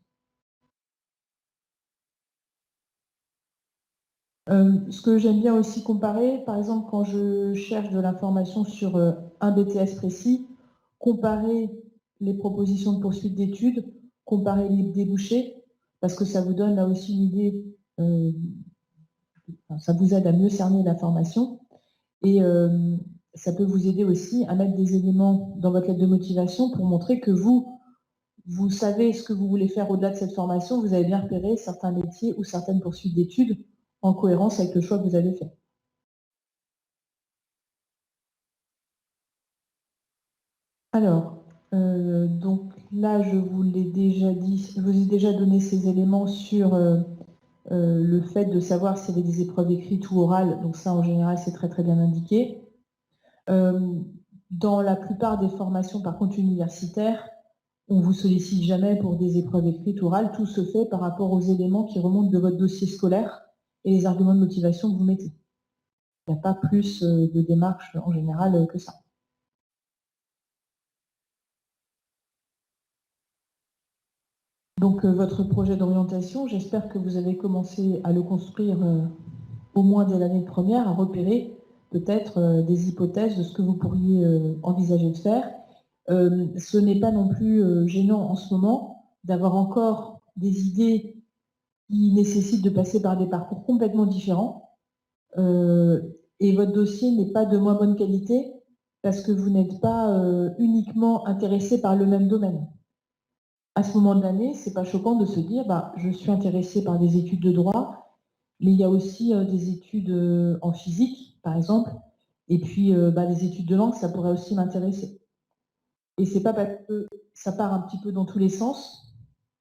Ce que j'aime bien aussi comparer, par exemple, quand je cherche de l'information sur un BTS précis, comparer les propositions de poursuite d'études, comparer les débouchés, parce que ça vous donne là aussi une idée, ça vous aide à mieux cerner l'information, et ça peut vous aider aussi à mettre des éléments dans votre lettre de motivation pour montrer que vous savez ce que vous voulez faire au-delà de cette formation, vous avez bien repéré certains métiers ou certaines poursuites d'études en cohérence avec le choix que vous avez fait. Alors, donc là, je vous l'ai déjà dit, je vous ai déjà donné ces éléments sur le fait de savoir s'il y avait des épreuves écrites ou orales. Donc ça, en général, c'est très très bien indiqué. Dans la plupart des formations, par contre, universitaires, on ne vous sollicite jamais pour des épreuves écrites ou orales. Tout se fait par rapport aux éléments qui remontent de votre dossier scolaire et les arguments de motivation que vous mettez. Il n'y a pas plus de démarches en général que ça. Donc votre projet d'orientation, j'espère que vous avez commencé à le construire au moins dès l'année de première, à repérer peut-être des hypothèses de ce que vous pourriez envisager de faire. Ce n'est pas non plus gênant en ce moment d'avoir encore des idées qui nécessitent de passer par des parcours complètement différents. Et votre dossier n'est pas de moins bonne qualité parce que vous n'êtes pas uniquement intéressé par le même domaine. À ce moment de l'année, c'est pas choquant de se dire, je suis intéressé par des études de droit, mais il y a aussi des études en physique, par exemple, et puis les études de langue, ça pourrait aussi m'intéresser. Et c'est pas parce que ça part un petit peu dans tous les sens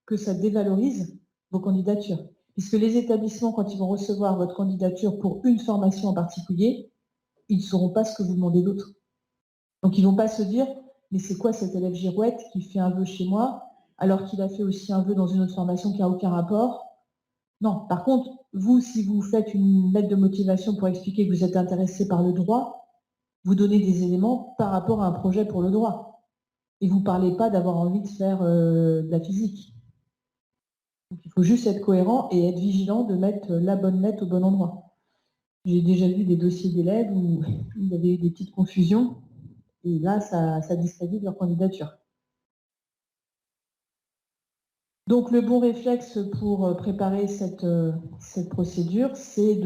que ça dévalorise vos candidatures. Puisque les établissements, quand ils vont recevoir votre candidature pour une formation en particulier, ils ne sauront pas ce que vous demandez d'autre. Donc ils ne vont pas se dire, mais c'est quoi cet élève girouette qui fait un vœu chez moi alors qu'il a fait aussi un vœu dans une autre formation qui n'a aucun rapport? Non, par contre, vous, si vous faites une lettre de motivation pour expliquer que vous êtes intéressé par le droit, vous donnez des éléments par rapport à un projet pour le droit. Et vous ne parlez pas d'avoir envie de faire de la physique. Donc, il faut juste être cohérent et être vigilant de mettre la bonne lettre au bon endroit. J'ai déjà vu des dossiers d'élèves où il y avait eu des petites confusions, et là, ça discrédite leur candidature. Donc, le bon réflexe pour préparer cette procédure, c'est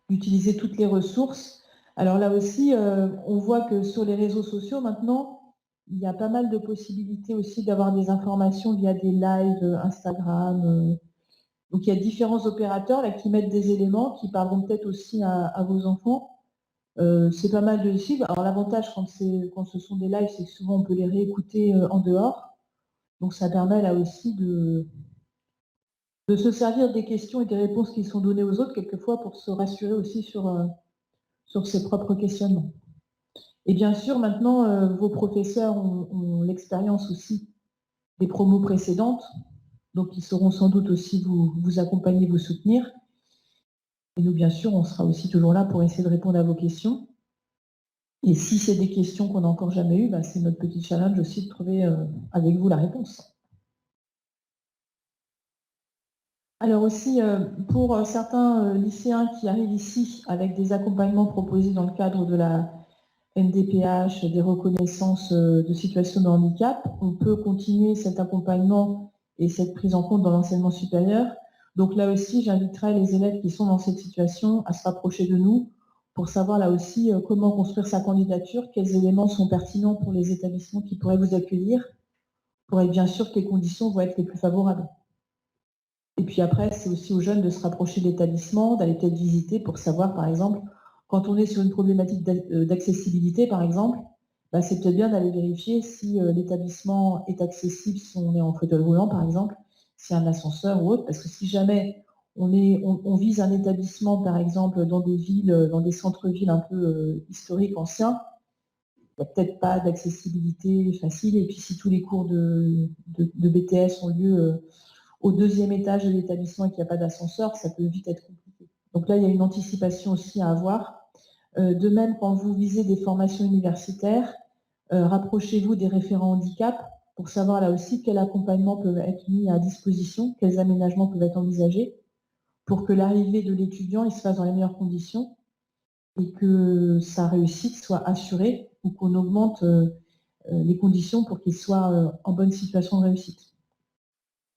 d'utiliser toutes les ressources. Alors là aussi, on voit que sur les réseaux sociaux, maintenant, il y a pas mal de possibilités aussi d'avoir des informations via des lives Instagram. Donc, il y a différents opérateurs là, qui mettent des éléments qui parleront peut-être aussi à vos enfants. C'est pas mal de suivre. Alors, l'avantage quand ce sont des lives, c'est que souvent on peut les réécouter en dehors. Donc, ça permet là aussi de se servir des questions et des réponses qui sont données aux autres, quelquefois, pour se rassurer aussi sur ses propres questionnements. Et bien sûr, maintenant, vos professeurs ont l'expérience aussi des promos précédentes, donc ils sauront sans doute aussi vous accompagner, vous soutenir. Et nous, bien sûr, on sera aussi toujours là pour essayer de répondre à vos questions. Et si c'est des questions qu'on n'a encore jamais eues, c'est notre petit challenge aussi de trouver avec vous la réponse. Alors aussi, pour certains lycéens qui arrivent ici avec des accompagnements proposés dans le cadre de la MDPH, des reconnaissances de situation de handicap, on peut continuer cet accompagnement et cette prise en compte dans l'enseignement supérieur. Donc là aussi, j'inviterai les élèves qui sont dans cette situation à se rapprocher de nous pour savoir là aussi comment construire sa candidature, quels éléments sont pertinents pour les établissements qui pourraient vous accueillir, pour être bien sûr que les conditions vont être les plus favorables. Et puis après, c'est aussi aux jeunes de se rapprocher de l'établissement, d'aller peut-être visiter pour savoir, par exemple, quand on est sur une problématique d'accessibilité, par exemple, bah, c'est peut-être bien d'aller vérifier si l'établissement est accessible, si on est en fauteuil roulant par exemple, s'il y a un ascenseur ou autre, parce que si jamais on vise un établissement, par exemple, dans des villes, dans des centres-villes un peu historiques, anciens, il n'y a peut-être pas d'accessibilité facile. Et puis si tous les cours de BTS ont lieu au deuxième étage de l'établissement et qu'il n'y a pas d'ascenseur, ça peut vite être compliqué. Donc là, il y a une anticipation aussi à avoir. De même, quand vous visez des formations universitaires, rapprochez-vous des référents handicap pour savoir là aussi quel accompagnement peut être mis à disposition, quels aménagements peuvent être envisagés pour que l'arrivée de l'étudiant se fasse dans les meilleures conditions et que sa réussite soit assurée ou qu'on augmente les conditions pour qu'il soit en bonne situation de réussite.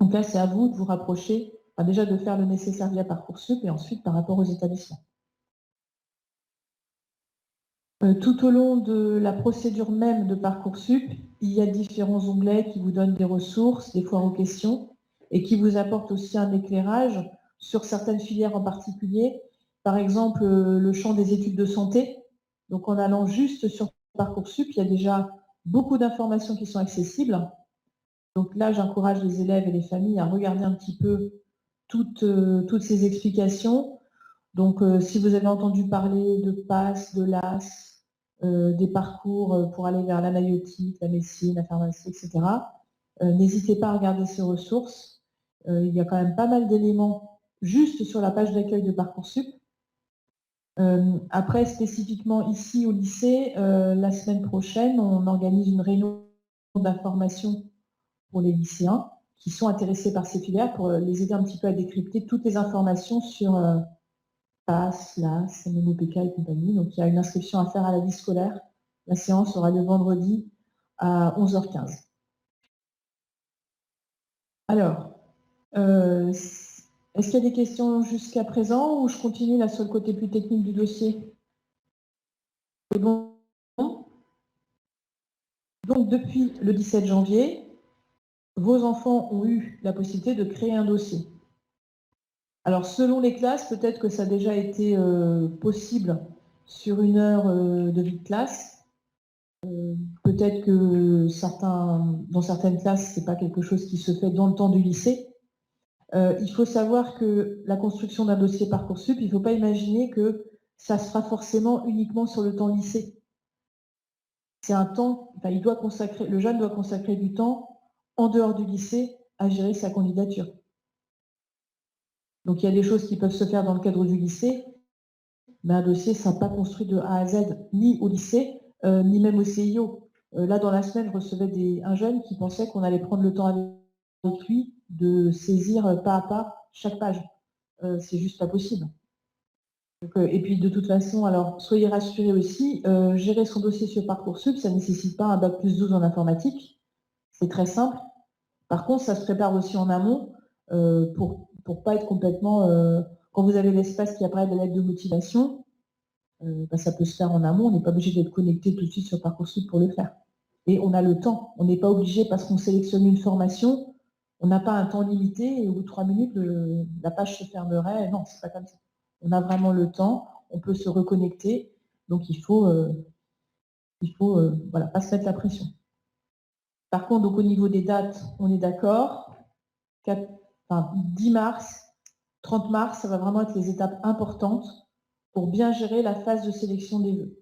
Donc là, c'est à vous de vous rapprocher, déjà de faire le nécessaire via Parcoursup et ensuite par rapport aux établissements. Tout au long de la procédure même de Parcoursup, il y a différents onglets qui vous donnent des ressources, des foires aux questions, et qui vous apportent aussi un éclairage sur certaines filières en particulier. Par exemple, le champ des études de santé. Donc en allant juste sur Parcoursup, il y a déjà beaucoup d'informations qui sont accessibles. Donc là, j'encourage les élèves et les familles à regarder un petit peu toutes ces explications. Donc, si vous avez entendu parler de PASS, de LAS, des parcours pour aller vers l'analytique, la médecine, la pharmacie, etc., n'hésitez pas à regarder ces ressources. Il y a quand même pas mal d'éléments juste sur la page d'accueil de Parcoursup. Après, spécifiquement ici au lycée, la semaine prochaine, on organise une réunion d'information pour les lycéens qui sont intéressés par ces filières pour les aider un petit peu à décrypter toutes les informations sur PASS, LAS, MMOPK et compagnie. Donc, il y a une inscription à faire à la vie scolaire. La séance aura lieu vendredi à 11h15. Alors, est-ce qu'il y a des questions jusqu'à présent ou je continue là sur le côté plus technique du dossier? C'est bon. Donc, depuis le 17 janvier, vos enfants ont eu la possibilité de créer un dossier. Alors, selon les classes, peut-être que ça a déjà été possible sur une heure de vie de classe. Peut-être que dans certaines classes, ce n'est pas quelque chose qui se fait dans le temps du lycée. Il faut savoir que la construction d'un dossier Parcoursup, il ne faut pas imaginer que ça se fera forcément uniquement sur le temps lycée. C'est un temps, le jeune doit consacrer du temps en dehors du lycée à gérer sa candidature. Donc il y a des choses qui peuvent se faire dans le cadre du lycée, mais un dossier ne sera pas construit de A à Z, ni au lycée, ni même au CIO. Là, dans la semaine, je recevais un jeune qui pensait qu'on allait prendre le temps avec lui de saisir pas à pas chaque page. C'est juste pas possible. Donc, et puis, de toute façon, alors, soyez rassurés aussi, gérer son dossier sur Parcoursup, ça ne nécessite pas un bac+12 en informatique. C'est très simple. Par contre, ça se prépare aussi en amont pour pas être complètement... quand vous avez l'espace qui apparaît de la lettre de motivation, ça peut se faire en amont. On n'est pas obligé d'être connecté tout de suite sur Parcoursup pour le faire. Et on a le temps. On n'est pas obligé, parce qu'on sélectionne une formation, on n'a pas un temps limité et au bout de 3 minutes, la page se fermerait. Non, c'est pas comme ça. On a vraiment le temps. On peut se reconnecter. Donc, il faut pas se mettre la pression. Par contre, donc, au niveau des dates, on est d'accord. 10 mars, 30 mars, ça va vraiment être les étapes importantes pour bien gérer la phase de sélection des vœux.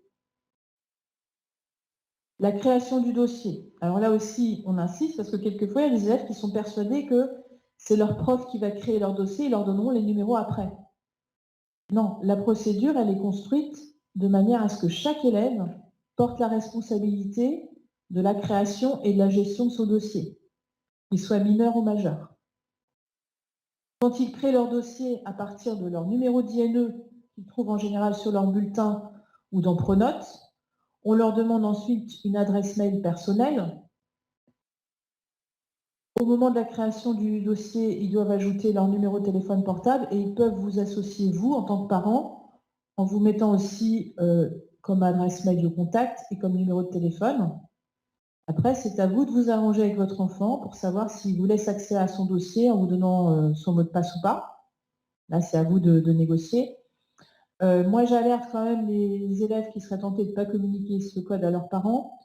La création du dossier. Alors là aussi, on insiste parce que quelquefois, il y a des élèves qui sont persuadés que c'est leur prof qui va créer leur dossier et ils leur donneront les numéros après. Non, la procédure, elle est construite de manière à ce que chaque élève porte la responsabilité de la création et de la gestion de son dossier, qu'il soit mineur ou majeur. Quand ils créent leur dossier à partir de leur numéro d'INE, qu'ils trouvent en général sur leur bulletin ou dans Pronote, on leur demande ensuite une adresse mail personnelle. Au moment de la création du dossier, ils doivent ajouter leur numéro de téléphone portable et ils peuvent vous associer, vous, en tant que parent, en vous mettant aussi comme adresse mail de contact et comme numéro de téléphone. Après, c'est à vous de vous arranger avec votre enfant pour savoir s'il vous laisse accès à son dossier en vous donnant son mot de passe ou pas. Là, c'est à vous de négocier. Moi, j'alerte quand même les élèves qui seraient tentés de ne pas communiquer ce code à leurs parents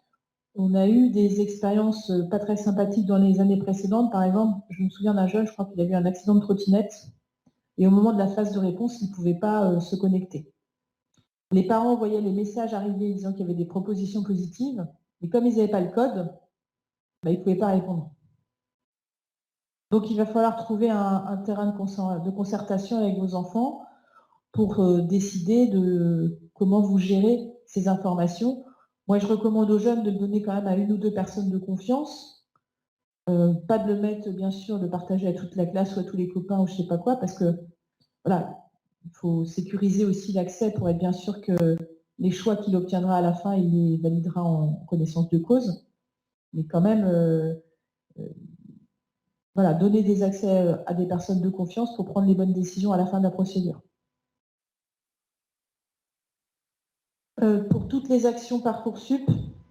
On a eu des expériences pas très sympathiques dans les années précédentes. Par exemple, je me souviens d'un jeune, je crois qu'il a eu un accident de trottinette, et au moment de la phase de réponse, il ne pouvait pas se connecter. Les parents voyaient les messages arriver disant qu'il y avait des propositions positives, mais comme ils n'avaient pas le code, ils ne pouvaient pas répondre. Donc il va falloir trouver un terrain de concertation avec vos enfants pour décider de comment vous gérez ces informations. Moi, je recommande aux jeunes de le donner quand même à une ou deux personnes de confiance. Pas de le mettre, bien sûr, de partager à toute la classe ou à tous les copains ou je ne sais pas quoi, parce que voilà, il faut sécuriser aussi l'accès pour être bien sûr que les choix qu'il obtiendra à la fin, il les validera en connaissance de cause. Mais quand même, voilà, donner des accès à des personnes de confiance pour prendre les bonnes décisions à la fin de la procédure. Pour toutes les actions Parcoursup,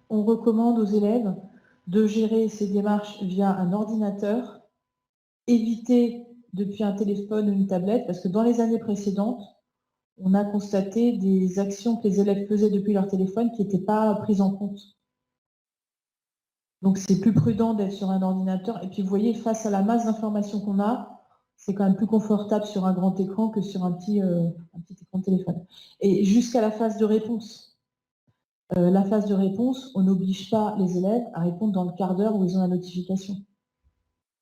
on recommande aux élèves de gérer ces démarches via un ordinateur, éviter depuis un téléphone ou une tablette, parce que dans les années précédentes, on a constaté des actions que les élèves faisaient depuis leur téléphone qui n'étaient pas prises en compte. Donc c'est plus prudent d'être sur un ordinateur. Et puis vous voyez, face à la masse d'informations qu'on a, c'est quand même plus confortable sur un grand écran que sur un petit écran de téléphone. Et jusqu'à la phase de réponse. La phase de réponse, on n'oblige pas les élèves à répondre dans le quart d'heure où ils ont la notification.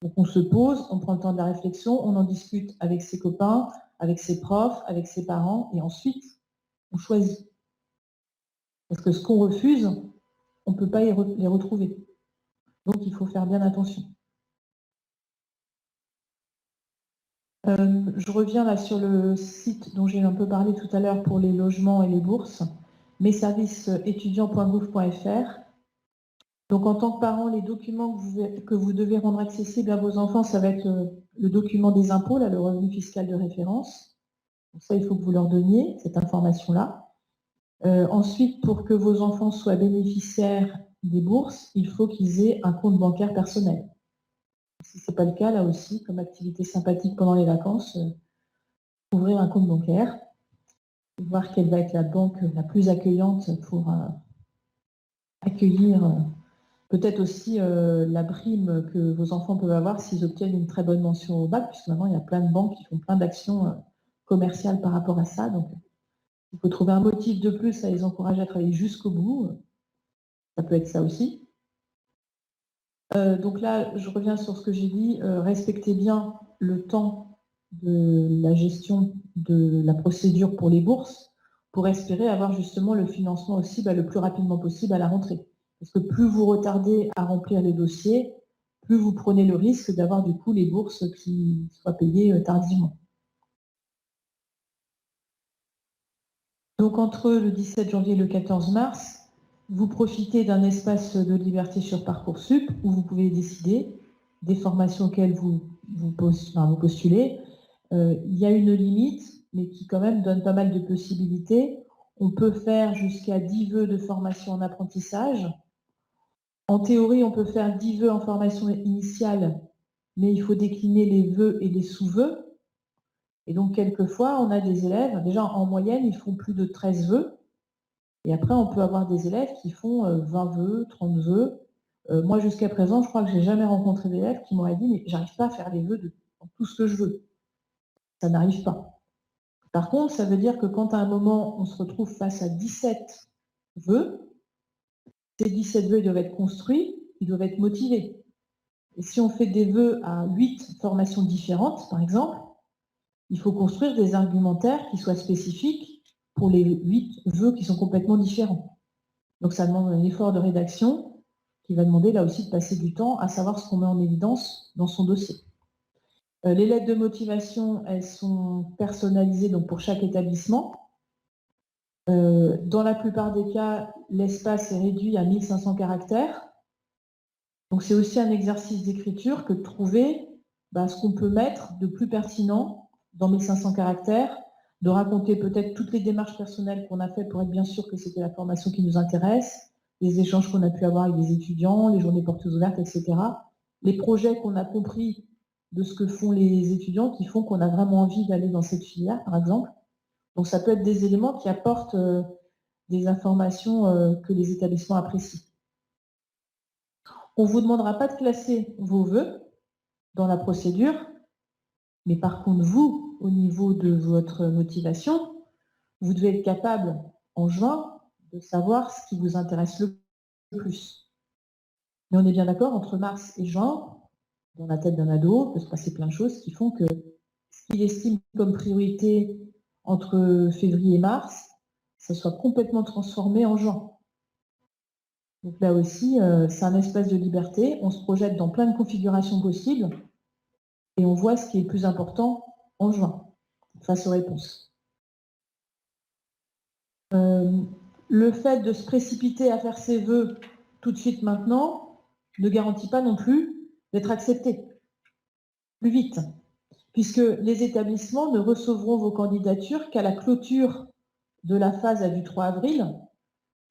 Donc on se pose, on prend le temps de la réflexion, on en discute avec ses copains, avec ses profs, avec ses parents, et ensuite, on choisit. Parce que ce qu'on refuse, on ne peut pas les retrouver. Donc il faut faire bien attention. Je reviens là sur le site dont j'ai un peu parlé tout à l'heure pour les logements et les bourses, messervicesétudiants.gouv.fr. Donc en tant que parent, les documents que vous devez rendre accessibles à vos enfants, ça va être le document des impôts, là, le revenu fiscal de référence. Donc ça, il faut que vous leur donniez cette information-là. Ensuite, pour que vos enfants soient bénéficiaires des bourses, il faut qu'ils aient un compte bancaire personnel. Si ce n'est pas le cas, là aussi, comme activité sympathique pendant les vacances, ouvrir un compte bancaire, voir quelle va être la banque la plus accueillante pour accueillir peut-être aussi la prime que vos enfants peuvent avoir s'ils obtiennent une très bonne mention au bac, puisque maintenant il y a plein de banques qui font plein d'actions commerciales par rapport à ça. Donc il faut trouver un motif de plus à les encourager à travailler jusqu'au bout. Ça peut être ça aussi. Donc là, je reviens sur ce que j'ai dit. Respectez bien le temps de la gestion de la procédure pour les bourses pour espérer avoir justement le financement aussi le plus rapidement possible à la rentrée. Parce que plus vous retardez à remplir les dossiers, plus vous prenez le risque d'avoir du coup les bourses qui soient payées tardivement. Donc entre le 17 janvier et le 14 mars, vous profitez d'un espace de liberté sur Parcoursup où vous pouvez décider des formations auxquelles vous postulez. Il y a une limite, mais qui quand même donne pas mal de possibilités. On peut faire jusqu'à 10 vœux de formation en apprentissage. En théorie, on peut faire 10 vœux en formation initiale, mais il faut décliner les vœux et les sous-vœux. Et donc, quelquefois, on a des élèves, déjà en moyenne, ils font plus de 13 vœux. Et après, on peut avoir des élèves qui font 20 vœux, 30 vœux. Moi, jusqu'à présent, je crois que je n'ai jamais rencontré d'élèves qui m'auraient dit « mais j'arrive pas à faire les vœux de tout ce que je veux ». Ça n'arrive pas. Par contre, ça veut dire que quand à un moment, on se retrouve face à 17 vœux, ces 17 vœux doivent être construits, ils doivent être motivés. Et si on fait des vœux à 8 formations différentes, par exemple, il faut construire des argumentaires qui soient spécifiques pour les 8 vœux qui sont complètement différents. Donc ça demande un effort de rédaction qui va demander là aussi de passer du temps à savoir ce qu'on met en évidence dans son dossier. Les lettres de motivation, elles sont personnalisées donc pour chaque établissement. Dans la plupart des cas, l'espace est réduit à 1500 caractères. Donc c'est aussi un exercice d'écriture que de trouver ce qu'on peut mettre de plus pertinent dans 1500 caractères, de raconter peut-être toutes les démarches personnelles qu'on a faites pour être bien sûr que c'était la formation qui nous intéresse, les échanges qu'on a pu avoir avec des étudiants, les journées portes ouvertes, etc. Les projets qu'on a compris de ce que font les étudiants qui font qu'on a vraiment envie d'aller dans cette filière, par exemple. Donc ça peut être des éléments qui apportent des informations que les établissements apprécient. On ne vous demandera pas de classer vos vœux dans la procédure, mais par contre, vous, au niveau de votre motivation, vous devez être capable, en juin, de savoir ce qui vous intéresse le plus. Mais on est bien d'accord, entre mars et juin, dans la tête d'un ado, il peut se passer plein de choses qui font que ce qu'il estime comme priorité entre février et mars, ça soit complètement transformé en juin. Donc là aussi, c'est un espace de liberté, on se projette dans plein de configurations possibles et on voit ce qui est le plus important en juin, face aux réponses. Le fait de se précipiter à faire ses vœux tout de suite maintenant ne garantit pas non plus d'être accepté plus vite, puisque les établissements ne recevront vos candidatures qu'à la clôture de la phase du 3 avril.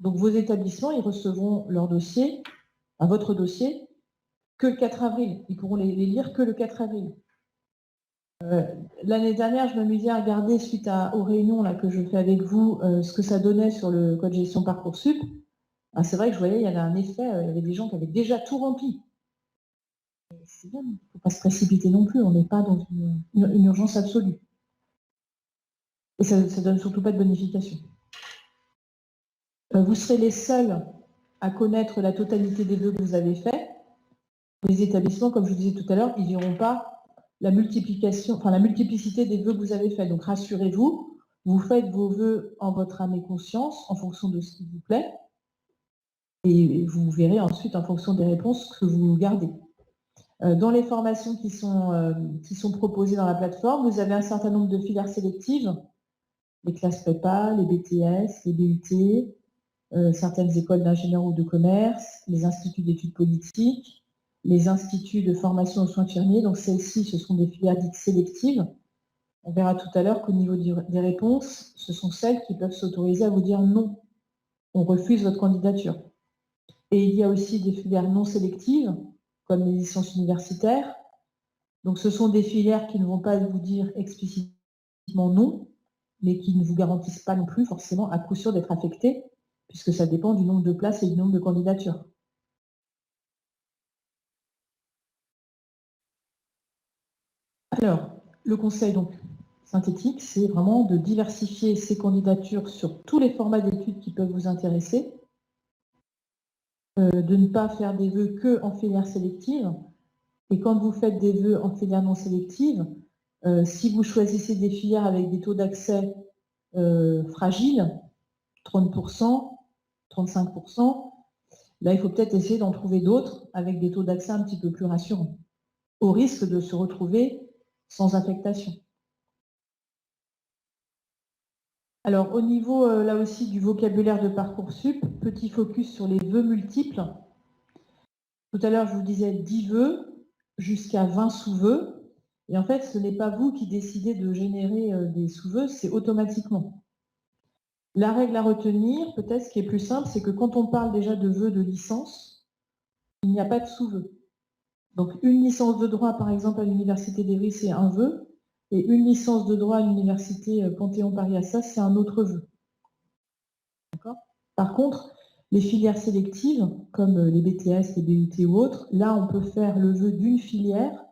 Donc vos établissements, ils recevront leur dossier, votre dossier, que le 4 avril. Ils pourront les lire que le 4 avril. L'année dernière, je m'amusais à regarder, suite aux réunions là, que je fais avec vous, ce que ça donnait sur le code gestion Parcoursup. C'est vrai que je voyais, il y avait un effet, il y avait des gens qui avaient déjà tout rempli. C'est bien, il ne faut pas se précipiter non plus, on n'est pas dans une urgence absolue. Et ça ne donne surtout pas de bonification. Vous serez les seuls à connaître la totalité des vœux que vous avez faits. Les établissements, comme je vous disais tout à l'heure, ils n'auront pas la multiplicité des vœux que vous avez faits. Donc rassurez-vous, vous faites vos vœux en votre âme et conscience, en fonction de ce qui vous plaît, et vous verrez ensuite en fonction des réponses que vous gardez. Dans les formations qui sont proposées dans la plateforme, vous avez un certain nombre de filières sélectives, les classes prépa, les BTS, les BUT, certaines écoles d'ingénieurs ou de commerce, les instituts d'études politiques, les instituts de formation aux soins infirmiers. Donc celles-ci, ce sont des filières dites sélectives. On verra tout à l'heure qu'au niveau des réponses, ce sont celles qui peuvent s'autoriser à vous dire non, on refuse votre candidature. Et il y a aussi des filières non sélectives, comme les licences universitaires. Donc ce sont des filières qui ne vont pas vous dire explicitement non, mais qui ne vous garantissent pas non plus forcément à coup sûr d'être affecté, puisque ça dépend du nombre de places et du nombre de candidatures. Alors, le conseil donc synthétique, c'est vraiment de diversifier ces candidatures sur tous les formats d'études qui peuvent vous intéresser, de ne pas faire des vœux que en filière sélective, et quand vous faites des vœux en filière non sélective, si vous choisissez des filières avec des taux d'accès fragiles, 30%, 35%, là il faut peut-être essayer d'en trouver d'autres avec des taux d'accès un petit peu plus rassurants, au risque de se retrouver sans affectation. Alors, au niveau, là aussi, du vocabulaire de Parcoursup, petit focus sur les vœux multiples. Tout à l'heure, je vous disais 10 vœux jusqu'à 20 sous-vœux. Et en fait, ce n'est pas vous qui décidez de générer des sous-vœux, c'est automatiquement. La règle à retenir, peut-être ce qui est plus simple, c'est que quand on parle déjà de vœux de licence, il n'y a pas de sous-vœux. Donc, une licence de droit, par exemple, à l'Université d'Evry, c'est un vœu. Et une licence de droit à l'Université Panthéon-Paris-Assas, c'est un autre vœu. Par contre, les filières sélectives, comme les BTS, les BUT ou autres, là, on peut faire le vœu d'une filière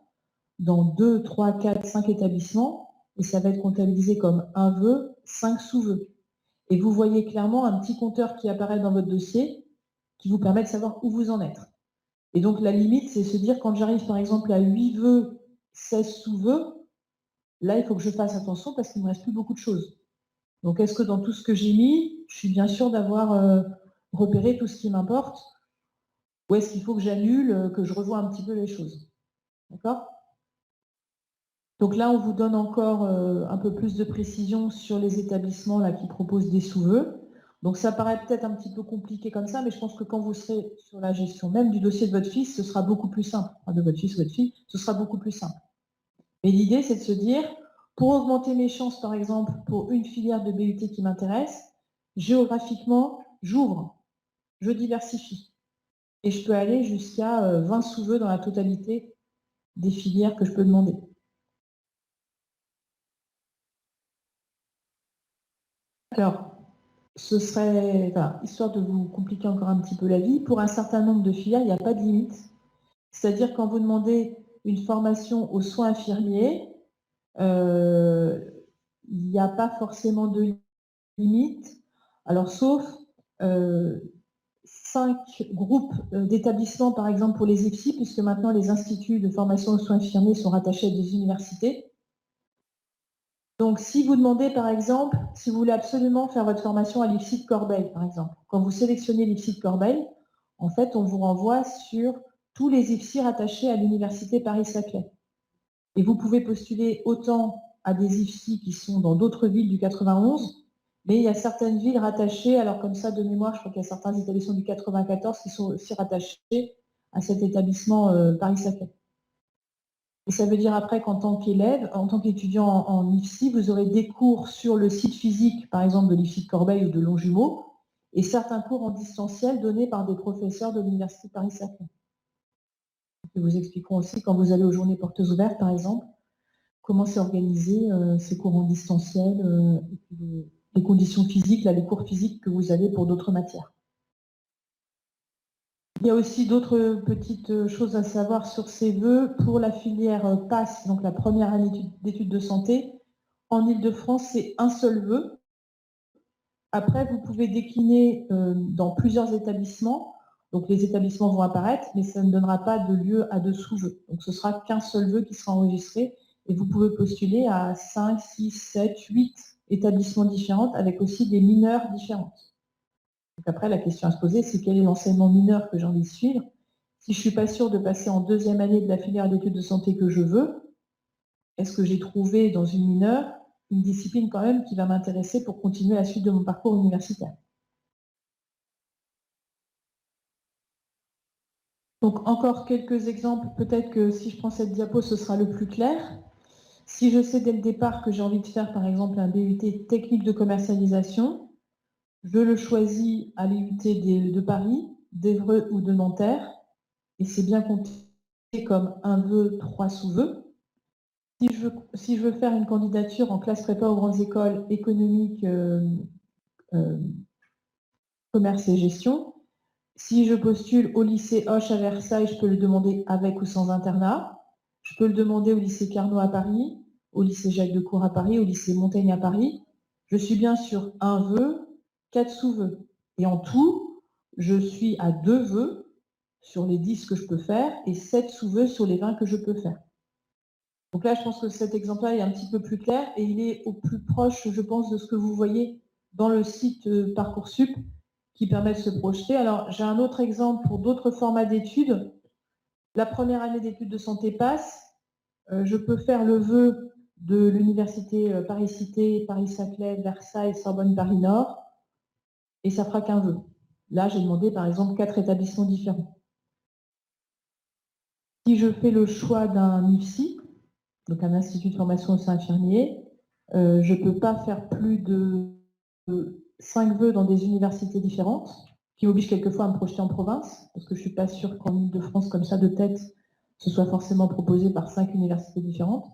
dans 2, 3, 4, 5 établissements, et ça va être comptabilisé comme un vœu, 5 sous-vœux. Et vous voyez clairement un petit compteur qui apparaît dans votre dossier qui vous permet de savoir où vous en êtes. Et donc, la limite, c'est se dire, quand j'arrive par exemple à 8 vœux, 16 sous-vœux, là, il faut que je fasse attention parce qu'il ne me reste plus beaucoup de choses. Donc, est-ce que dans tout ce que j'ai mis, je suis bien sûre d'avoir repéré tout ce qui m'importe, ou est-ce qu'il faut que j'annule, que je revoie un petit peu les choses? D'accord? Donc là, on vous donne encore un peu plus de précision sur les établissements là, qui proposent des sous-vœux. Donc ça paraît peut-être un petit peu compliqué comme ça, mais je pense que quand vous serez sur la gestion même du dossier de votre fils, ce sera beaucoup plus simple. Enfin, de votre fils ou votre fille, ce sera beaucoup plus simple. Et l'idée, c'est de se dire, pour augmenter mes chances, par exemple, pour une filière de BUT qui m'intéresse, géographiquement, j'ouvre, je diversifie. Et je peux aller jusqu'à 20 sous-vœux dans la totalité des filières que je peux demander. Alors, ce serait, enfin, histoire de vous compliquer encore un petit peu la vie, pour un certain nombre de filières, il n'y a pas de limite. C'est-à-dire quand vous demandez une formation aux soins infirmiers, il n'y a pas forcément de limite. Alors, sauf 5 groupes d'établissements, par exemple pour les IFSI, puisque maintenant les instituts de formation aux soins infirmiers sont rattachés à des universités. Donc, si vous demandez, par exemple, si vous voulez absolument faire votre formation à l'IFSI de Corbeil, par exemple, quand vous sélectionnez l'IFSI de Corbeil, en fait, on vous renvoie sur tous les IFSI rattachés à l'université Paris-Saclay. Et vous pouvez postuler autant à des IFSI qui sont dans d'autres villes du 91, mais il y a certaines villes rattachées, alors comme ça de mémoire, je crois qu'il y a certains établissements du 94 qui sont aussi rattachés à cet établissement Paris-Saclay. Et ça veut dire après qu'en tant qu'élève, en tant qu'étudiant en IFSI, vous aurez des cours sur le site physique, par exemple de l'IFSI de Corbeil ou de Longjumeau, et certains cours en distanciel donnés par des professeurs de l'Université Paris-Saclay. Ils vous expliqueront aussi, quand vous allez aux journées portes ouvertes, par exemple, comment c'est organisé, ces cours en distanciel, les conditions physiques, là, les cours physiques que vous avez pour d'autres matières. Il y a aussi d'autres petites choses à savoir sur ces vœux. Pour la filière PASS, donc la première année d'études de santé, en Ile-de-France, c'est un seul vœu. Après, vous pouvez décliner dans plusieurs établissements. Donc les établissements vont apparaître, mais ça ne donnera pas de lieu à de sous-vœux. Donc ce sera qu'un seul vœu qui sera enregistré. Et vous pouvez postuler à 5, 6, 7, 8 établissements différents avec aussi des mineurs différents. Donc après, la question à se poser, c'est quel est l'enseignement mineur que j'ai envie de suivre. Si je ne suis pas sûre de passer en deuxième année de la filière d'études de santé que je veux, est-ce que j'ai trouvé dans une mineure une discipline quand même qui va m'intéresser pour continuer la suite de mon parcours universitaire? Donc encore quelques exemples, peut-être que si je prends cette diapo, ce sera le plus clair. Si je sais dès le départ que j'ai envie de faire par exemple un BUT technique de commercialisation, je le choisis à l'IUT de Paris, d'Évreux ou de Nanterre, et c'est bien compté comme un vœu, 3 sous-vœux. Si je veux faire une candidature en classe prépa aux grandes écoles économiques, commerce et gestion, si je postule au lycée Hoche à Versailles, je peux le demander avec ou sans internat. Je peux le demander au lycée Carnot à Paris, au lycée Jacques Decour à Paris, au lycée Montaigne à Paris. Je suis bien sur un vœu, 4 sous-vœux. Et en tout, je suis à 2 vœux sur les 10 que je peux faire et 7 sous-vœux sur les 20 que je peux faire. Donc là, je pense que cet exemple-là est un petit peu plus clair et il est au plus proche, je pense, de ce que vous voyez dans le site Parcoursup qui permet de se projeter. Alors, j'ai un autre exemple pour d'autres formats d'études. La première année d'études de santé passe. Je peux faire le vœu de l'université Paris-Cité, Paris-Saclay, Versailles, Sorbonne, Paris-Nord, et ça fera qu'un vœu. Là, j'ai demandé, par exemple, 4 établissements différents. Si je fais le choix d'un IFSI, donc un institut de formation aux soins infirmiers, je ne peux pas faire plus de 5 vœux dans des universités différentes, qui m'obligent quelquefois à me projeter en province, parce que je ne suis pas sûre qu'en Ile-de-France, comme ça, de tête, ce soit forcément proposé par 5 universités différentes.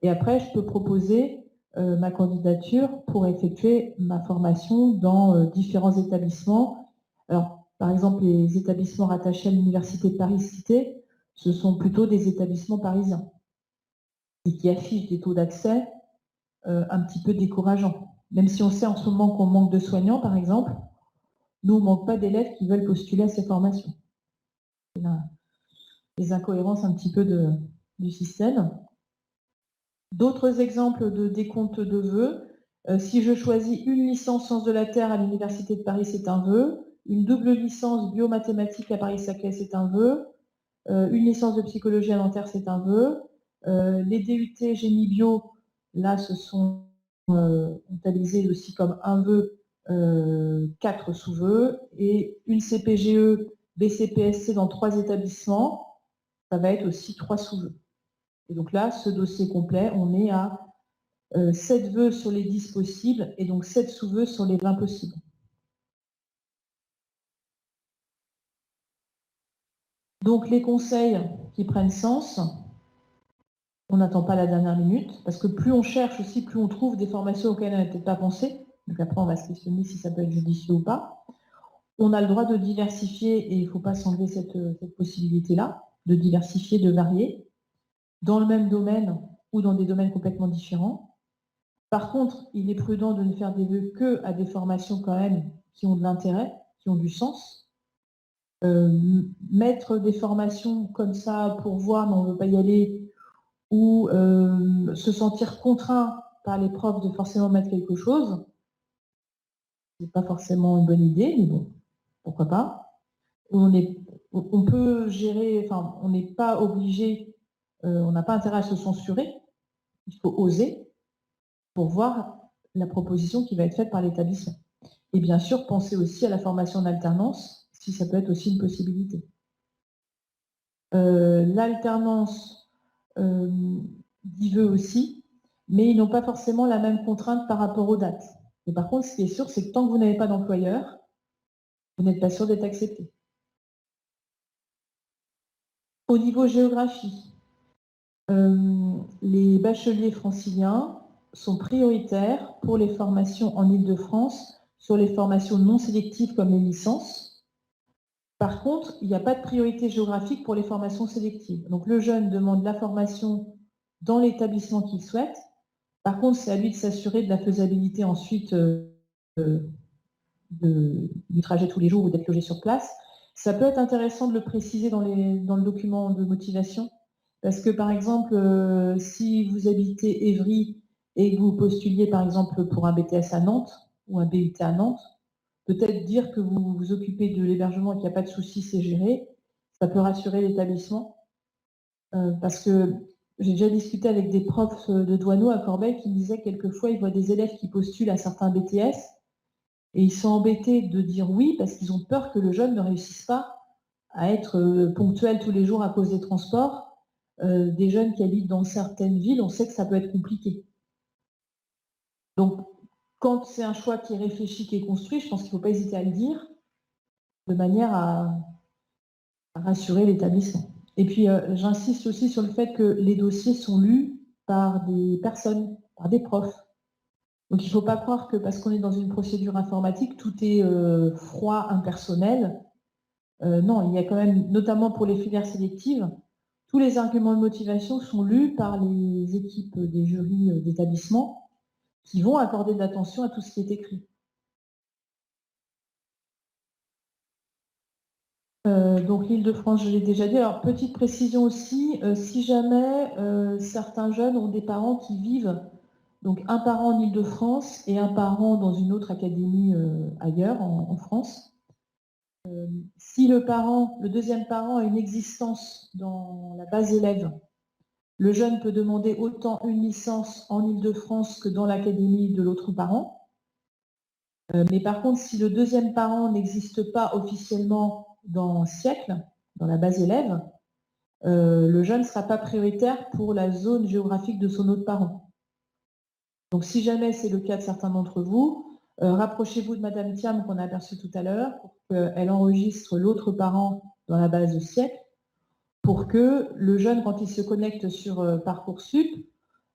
Et après, je peux proposer ma candidature pour effectuer ma formation dans différents établissements. Alors, par exemple, les établissements rattachés à l'Université de Paris-Cité, ce sont plutôt des établissements parisiens et qui affichent des taux d'accès un petit peu décourageants. Même si on sait en ce moment qu'on manque de soignants, par exemple, nous, on ne manque pas d'élèves qui veulent postuler à ces formations. C'est les incohérences un petit peu du système. D'autres exemples de décompte de vœux. Si je choisis une licence sciences de la Terre à l'Université de Paris, c'est un vœu. Une double licence biomathématiques à Paris-Saclay, c'est un vœu. Une licence de psychologie à Nanterre, c'est un vœu. Les DUT génie bio, là, ce sont comptabilisés aussi comme un vœu, 4 sous-vœux. Et une CPGE, BCPSC dans 3 établissements, ça va être aussi 3 sous-vœux. Et donc là, ce dossier complet, on est à 7 vœux sur les 10 possibles et donc 7 sous-vœux sur les 20 possibles. Donc les conseils qui prennent sens, on n'attend pas la dernière minute, parce que plus on cherche aussi, plus on trouve des formations auxquelles on n'a peut-être pas pensé. Donc après, on va se questionner si ça peut être judicieux ou pas. On a le droit de diversifier et il ne faut pas s'enlever cette possibilité-là, de diversifier, de varier, dans le même domaine ou dans des domaines complètement différents. Par contre, il est prudent de ne faire des vœux que à des formations quand même qui ont de l'intérêt, qui ont du sens. Mettre des formations comme ça pour voir mais on ne veut pas y aller, ou se sentir contraint par les profs de forcément mettre quelque chose, c'est pas forcément une bonne idée, mais bon, pourquoi pas. On peut gérer, enfin, on n'est pas obligé, on n'a pas intérêt à se censurer, il faut oser pour voir la proposition qui va être faite par l'établissement. Et bien sûr, penser aussi à la formation en alternance, si ça peut être aussi une possibilité. L'alternance dit veut aussi, mais ils n'ont pas forcément la même contrainte par rapport aux dates. Mais par contre, ce qui est sûr, c'est que tant que vous n'avez pas d'employeur, vous n'êtes pas sûr d'être accepté. Au niveau géographie, les bacheliers franciliens sont prioritaires pour les formations en Île-de-France sur les formations non sélectives comme les licences. Par contre, il n'y a pas de priorité géographique pour les formations sélectives. Donc le jeune demande la formation dans l'établissement qu'il souhaite. Par contre, c'est à lui de s'assurer de la faisabilité ensuite du trajet tous les jours ou d'être logé sur place. Ça peut être intéressant de le préciser dans le document de motivation, parce que par exemple, si vous habitez Évry et que vous postuliez par exemple pour un BTS à Nantes ou un BUT à Nantes, peut-être dire que vous vous occupez de l'hébergement et qu'il n'y a pas de souci, c'est géré, ça peut rassurer l'établissement. Parce que j'ai déjà discuté avec des profs de Douaneau à Corbeil qui me disaient que quelquefois ils voient des élèves qui postulent à certains BTS et ils sont embêtés de dire oui parce qu'ils ont peur que le jeune ne réussisse pas à être ponctuel tous les jours à cause des transports. Des jeunes qui habitent dans certaines villes, on sait que ça peut être compliqué. Donc, quand c'est un choix qui est réfléchi, qui est construit, je pense qu'il ne faut pas hésiter à le dire, de manière à rassurer l'établissement. Et puis, j'insiste aussi sur le fait que les dossiers sont lus par des personnes, par des profs. Donc, il ne faut pas croire que parce qu'on est dans une procédure informatique, tout est froid, impersonnel. Non, il y a quand même, notamment pour les filières sélectives, tous les arguments de motivation sont lus par les équipes des jurys d'établissement qui vont accorder de l'attention à tout ce qui est écrit. Donc l'Île-de-France, je l'ai déjà dit. Alors, petite précision aussi, si jamais certains jeunes ont des parents qui vivent, donc un parent en Île-de-France et un parent dans une autre académie ailleurs en France, si le deuxième parent a une existence dans la base élève, le jeune peut demander autant une licence en Île-de-France que dans l'académie de l'autre parent. Mais par contre, si le deuxième parent n'existe pas officiellement dans siècle, dans la base élève, le jeune ne sera pas prioritaire pour la zone géographique de son autre parent. Donc si jamais c'est le cas de certains d'entre vous, rapprochez-vous de Madame Thiam qu'on a aperçue tout à l'heure pour qu'elle enregistre l'autre parent dans la base de siècle pour que le jeune, quand il se connecte sur Parcoursup,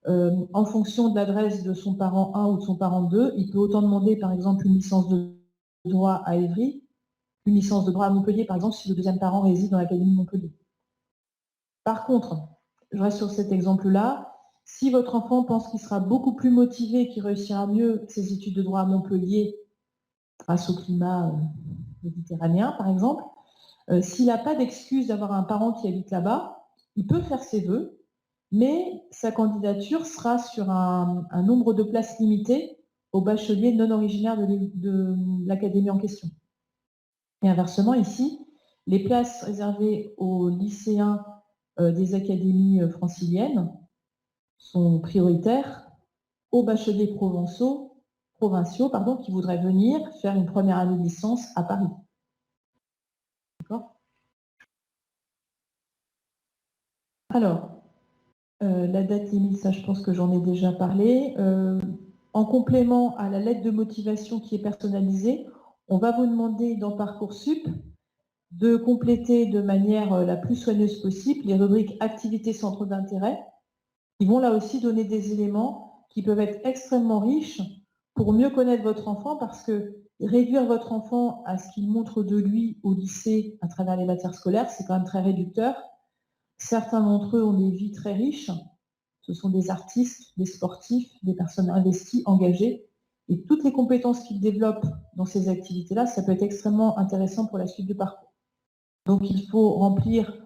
en fonction de l'adresse de son parent 1 ou de son parent 2, il peut autant demander par exemple une licence de droit à Évry, une licence de droit à Montpellier, par exemple, si le deuxième parent réside dans l'académie de Montpellier. Par contre, je reste sur cet exemple-là, si votre enfant pense qu'il sera beaucoup plus motivé, qu'il réussira mieux ses études de droit à Montpellier, grâce au climat méditerranéen, par exemple, s'il n'a pas d'excuse d'avoir un parent qui habite là-bas, il peut faire ses vœux, mais sa candidature sera sur un nombre de places limité aux bacheliers non originaires de l'académie en question. Et inversement, ici, les places réservées aux lycéens des académies franciliennes sont prioritaires aux bacheliers provinciaux qui voudraient venir faire une première année de licence à Paris. D'accord ? Alors, la date limite, ça je pense que j'en ai déjà parlé. En complément à la lettre de motivation qui est personnalisée, on va vous demander dans Parcoursup de compléter de manière la plus soigneuse possible les rubriques activités centres d'intérêt, qui vont là aussi donner des éléments qui peuvent être extrêmement riches pour mieux connaître votre enfant, parce que réduire votre enfant à ce qu'il montre de lui au lycée à travers les matières scolaires, c'est quand même très réducteur. Certains d'entre eux ont des vies très riches. Ce sont des artistes, des sportifs, des personnes investies, engagées. Et toutes les compétences qu'ils développent dans ces activités-là, ça peut être extrêmement intéressant pour la suite du parcours. Donc il faut remplir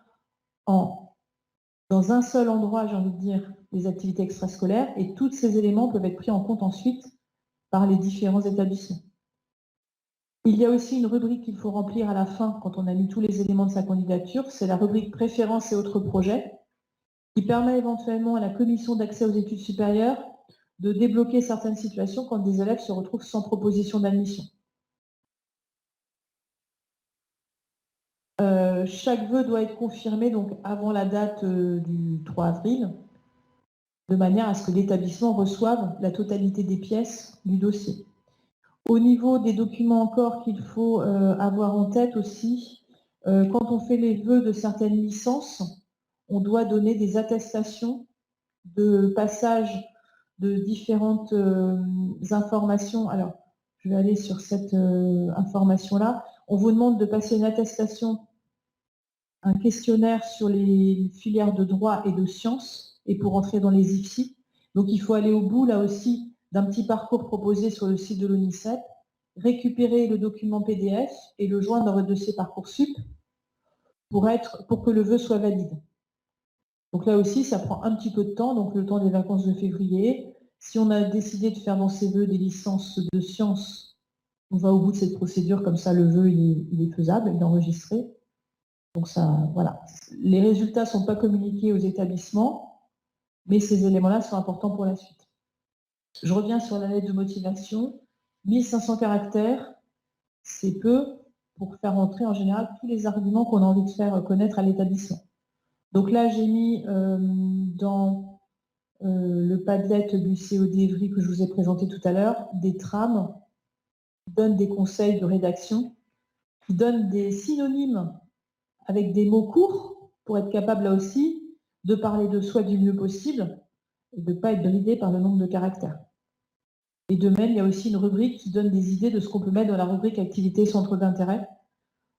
dans un seul endroit, j'ai envie de dire, les activités extrascolaires, et tous ces éléments peuvent être pris en compte ensuite par les différents établissements. Il y a aussi une rubrique qu'il faut remplir à la fin, quand on a mis tous les éléments de sa candidature, c'est la rubrique préférences et autres projets, qui permet éventuellement à la commission d'accès aux études supérieures de débloquer certaines situations quand des élèves se retrouvent sans proposition d'admission. Chaque vœu doit être confirmé donc avant la date du 3 avril, de manière à ce que l'établissement reçoive la totalité des pièces du dossier. Au niveau des documents encore qu'il faut avoir en tête aussi, quand on fait les vœux de certaines licences, on doit donner des attestations de passage de différentes informations. Alors, je vais aller sur cette information-là. On vous demande de passer une attestation, un questionnaire sur les filières de droit et de sciences, et pour entrer dans les IFSI. Donc, il faut aller au bout, là aussi, d'un petit parcours proposé sur le site de l'ONICEP, récupérer le document PDF et le joindre dans votre dossier Parcoursup pour que le vœu soit valide. Donc là aussi, ça prend un petit peu de temps, donc le temps des vacances de février. Si on a décidé de faire dans ces vœux des licences de sciences, on va au bout de cette procédure, comme ça le vœu il est faisable, il est enregistré. Donc ça, voilà. Les résultats ne sont pas communiqués aux établissements, mais ces éléments-là sont importants pour la suite. Je reviens sur la lettre de motivation. 1500 caractères, c'est peu pour faire entrer en général tous les arguments qu'on a envie de faire connaître à l'établissement. Donc là, j'ai mis dans le Padlet du COD Évry que je vous ai présenté tout à l'heure, des trames qui donnent des conseils de rédaction, qui donnent des synonymes avec des mots courts pour être capable là aussi de parler de soi du mieux possible et de ne pas être bridé par le nombre de caractères. Et de même, il y a aussi une rubrique qui donne des idées de ce qu'on peut mettre dans la rubrique activité centre d'intérêt.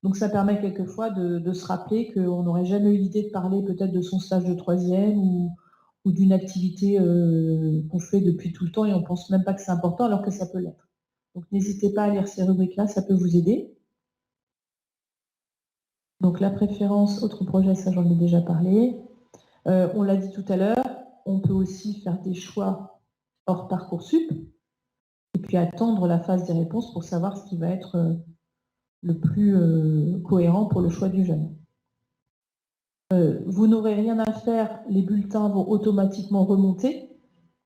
Donc ça permet quelquefois de se rappeler qu'on n'aurait jamais eu l'idée de parler peut-être de son stage de troisième ou d'une activité qu'on fait depuis tout le temps et on ne pense même pas que c'est important alors que ça peut l'être. Donc n'hésitez pas à lire ces rubriques-là, ça peut vous aider. Donc la préférence, autre projet, ça j'en ai déjà parlé. On l'a dit tout à l'heure, on peut aussi faire des choix hors Parcoursup et puis attendre la phase des réponses pour savoir ce qui va être le plus cohérent pour le choix du jeune. Vous n'aurez rien à faire, les bulletins vont automatiquement remonter.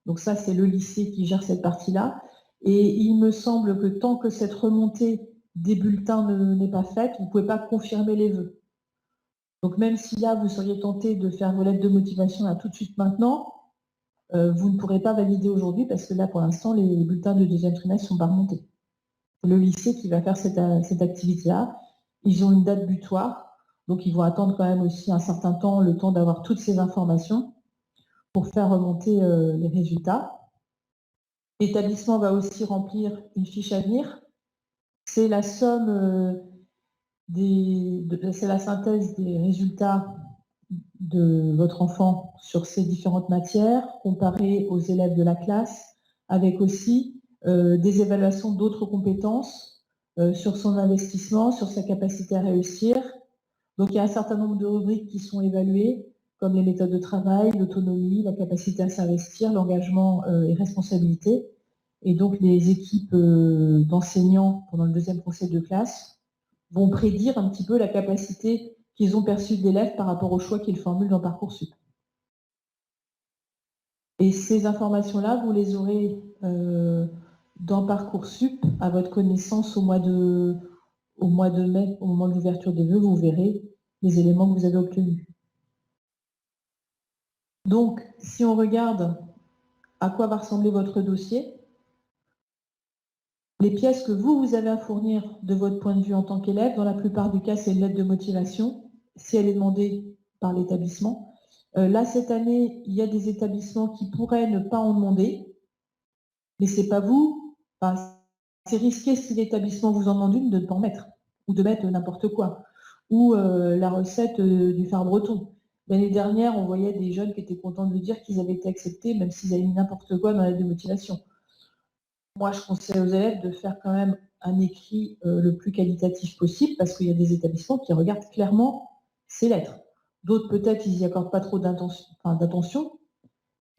Donc ça, c'est le lycée qui gère cette partie-là. Et il me semble que tant que cette remontée des bulletins n'est pas faite, vous ne pouvez pas confirmer les vœux. Donc même si là, vous seriez tenté de faire vos lettres de motivation là tout de suite maintenant, vous ne pourrez pas valider aujourd'hui parce que là, pour l'instant, les bulletins de deuxième trimestre ne sont pas remontés. C'est le lycée qui va faire cette activité-là. Ils ont une date butoir. Donc, ils vont attendre quand même aussi un certain temps, le temps d'avoir toutes ces informations pour faire remonter les résultats. L'établissement va aussi remplir une fiche à venir. C'est la somme, c'est la synthèse des résultats de votre enfant sur ces différentes matières, comparées aux élèves de la classe, avec aussi des évaluations d'autres compétences sur son investissement, sur sa capacité à réussir. Donc il y a un certain nombre de rubriques qui sont évaluées, comme les méthodes de travail, l'autonomie, la capacité à s'investir, l'engagement et responsabilité. Et donc les équipes d'enseignants pendant le deuxième conseil de classe vont prédire un petit peu la capacité qu'ils ont perçue de l'élève par rapport au choix qu'ils formulent dans Parcoursup. Et ces informations-là, vous les aurez dans Parcoursup à votre connaissance au mois de mai, au moment de l'ouverture des vœux, vous verrez les éléments que vous avez obtenus. Donc, si on regarde à quoi va ressembler votre dossier, les pièces que vous avez à fournir de votre point de vue en tant qu'élève, dans la plupart du cas, c'est une lettre de motivation, si elle est demandée par l'établissement. Là, cette année, il y a des établissements qui pourraient ne pas en demander, mais ce n'est pas vous c'est risqué si l'établissement vous en demande une de ne pas en mettre, ou de mettre n'importe quoi, ou la recette du phare breton. L'année dernière, on voyait des jeunes qui étaient contents de lui dire qu'ils avaient été acceptés, même s'ils avaient mis n'importe quoi dans la démotivation. Moi, je conseille aux élèves de faire quand même un écrit le plus qualitatif possible, parce qu'il y a des établissements qui regardent clairement ces lettres. D'autres, peut-être, ils n'y accordent pas trop d'attention,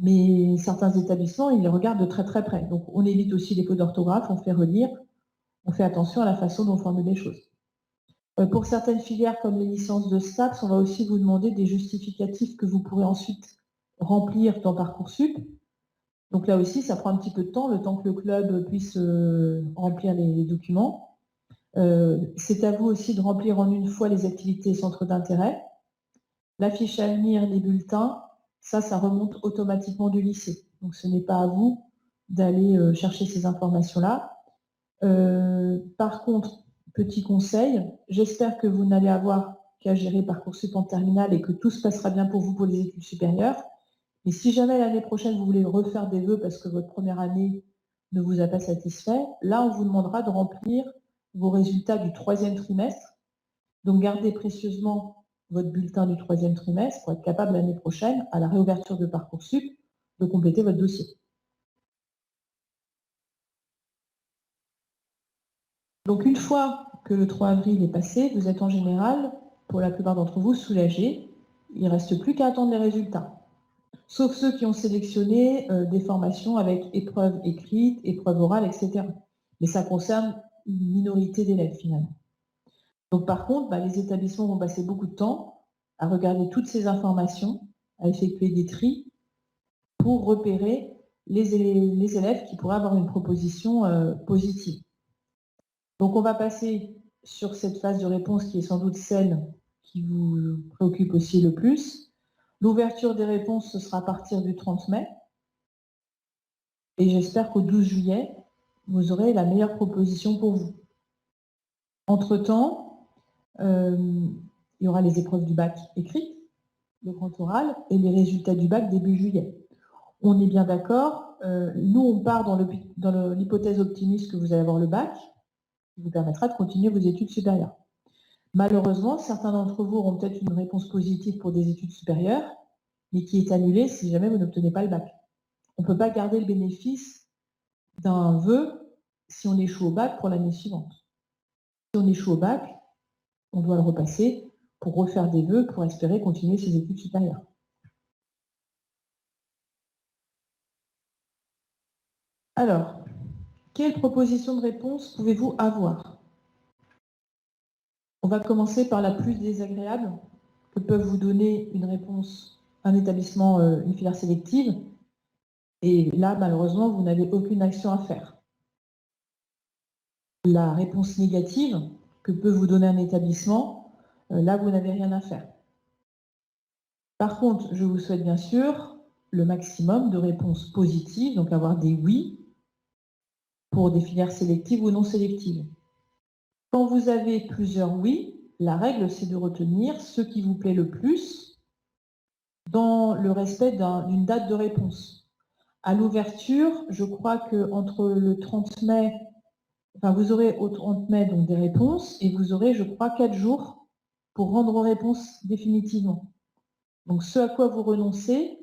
mais certains établissements, ils les regardent de très très près. Donc, on évite aussi les fautes d'orthographe, on fait relire, on fait attention à la façon dont on formule les choses. Pour certaines filières, comme les licences de STAPS, on va aussi vous demander des justificatifs que vous pourrez ensuite remplir dans Parcoursup. Donc là aussi, ça prend un petit peu de temps, le temps que le club puisse remplir les documents. C'est à vous aussi de remplir en une fois les activités et centres d'intérêt. La fiche à venir, les bulletins, ça remonte automatiquement du lycée. Donc ce n'est pas à vous d'aller chercher ces informations-là. Par contre, petit conseil, j'espère que vous n'allez avoir qu'à gérer Parcoursup en terminale et que tout se passera bien pour vous pour les études supérieures. Et si jamais l'année prochaine, vous voulez refaire des vœux parce que votre première année ne vous a pas satisfait, là, on vous demandera de remplir vos résultats du 3e trimestre. Donc, gardez précieusement votre bulletin du 3e trimestre pour être capable l'année prochaine, à la réouverture de Parcoursup, de compléter votre dossier. Donc, une fois que le 3 avril est passé, vous êtes en général, pour la plupart d'entre vous, soulagés. Il ne reste plus qu'à attendre les résultats. Sauf ceux qui ont sélectionné des formations avec épreuves écrites, épreuves orales, etc. Mais ça concerne une minorité d'élèves, finalement. Donc, par contre, les établissements vont passer beaucoup de temps à regarder toutes ces informations, à effectuer des tris pour repérer les élèves qui pourraient avoir une proposition positive. Donc, on va passer sur cette phase de réponse qui est sans doute celle qui vous préoccupe aussi le plus. L'ouverture des réponses, ce sera à partir du 30 mai. Et j'espère qu'au 12 juillet, vous aurez la meilleure proposition pour vous. Entre-temps, il y aura les épreuves du bac écrites, le grand oral, et les résultats du bac début juillet. On est bien d'accord, nous on part dans l'hypothèse optimiste que vous allez avoir le bac, qui vous permettra de continuer vos études supérieures. Malheureusement, certains d'entre vous auront peut-être une réponse positive pour des études supérieures, mais qui est annulée si jamais vous n'obtenez pas le bac. On ne peut pas garder le bénéfice d'un vœu si on échoue au bac pour l'année suivante. Si on échoue au bac, on doit le repasser pour refaire des vœux pour espérer continuer ses études supérieures. Alors, quelle proposition de réponse pouvez-vous avoir? On va commencer par la plus désagréable que peuvent vous donner une réponse, un établissement, une filière sélective. Et là, malheureusement, vous n'avez aucune action à faire. La réponse négative que peut vous donner un établissement, là, vous n'avez rien à faire. Par contre, je vous souhaite bien sûr le maximum de réponses positives, donc avoir des oui pour des filières sélectives ou non sélectives. Quand vous avez plusieurs oui, la règle, c'est de retenir ce qui vous plaît le plus dans le respect d'une date de réponse. À l'ouverture, je crois qu'entre le 30 mai, vous aurez au 30 mai donc des réponses et vous aurez, je crois, 4 jours pour rendre vos réponses définitivement. Donc, ce à quoi vous renoncez,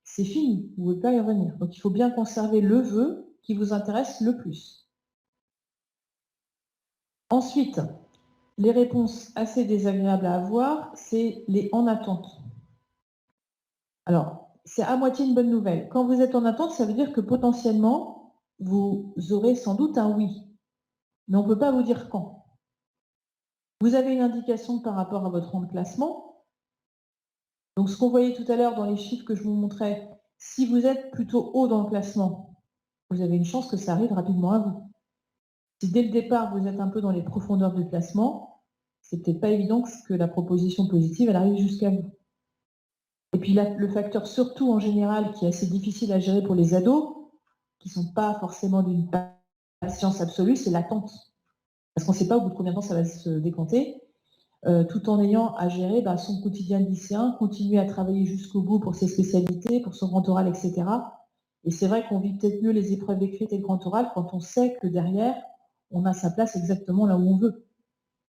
c'est fini, vous ne pouvez pas y revenir. Donc, il faut bien conserver le vœu qui vous intéresse le plus. Ensuite, les réponses assez désagréables à avoir, c'est les en attente. Alors, c'est à moitié une bonne nouvelle. Quand vous êtes en attente, ça veut dire que potentiellement, vous aurez sans doute un oui. Mais on ne peut pas vous dire quand. Vous avez une indication par rapport à votre rang de classement. Donc, ce qu'on voyait tout à l'heure dans les chiffres que je vous montrais, si vous êtes plutôt haut dans le classement, vous avez une chance que ça arrive rapidement à vous. Si dès le départ, vous êtes un peu dans les profondeurs du classement, c'est peut-être pas évident que la proposition positive, elle arrive jusqu'à vous. Et puis là, le facteur surtout en général qui est assez difficile à gérer pour les ados, qui ne sont pas forcément d'une patience absolue, c'est l'attente. Parce qu'on ne sait pas au bout de combien de temps ça va se décanter, tout en ayant à gérer son quotidien de lycéen, continuer à travailler jusqu'au bout pour ses spécialités, pour son grand oral, etc. Et c'est vrai qu'on vit peut-être mieux les épreuves écrites et le grand oral quand on sait que derrière, on a sa place exactement là où on veut.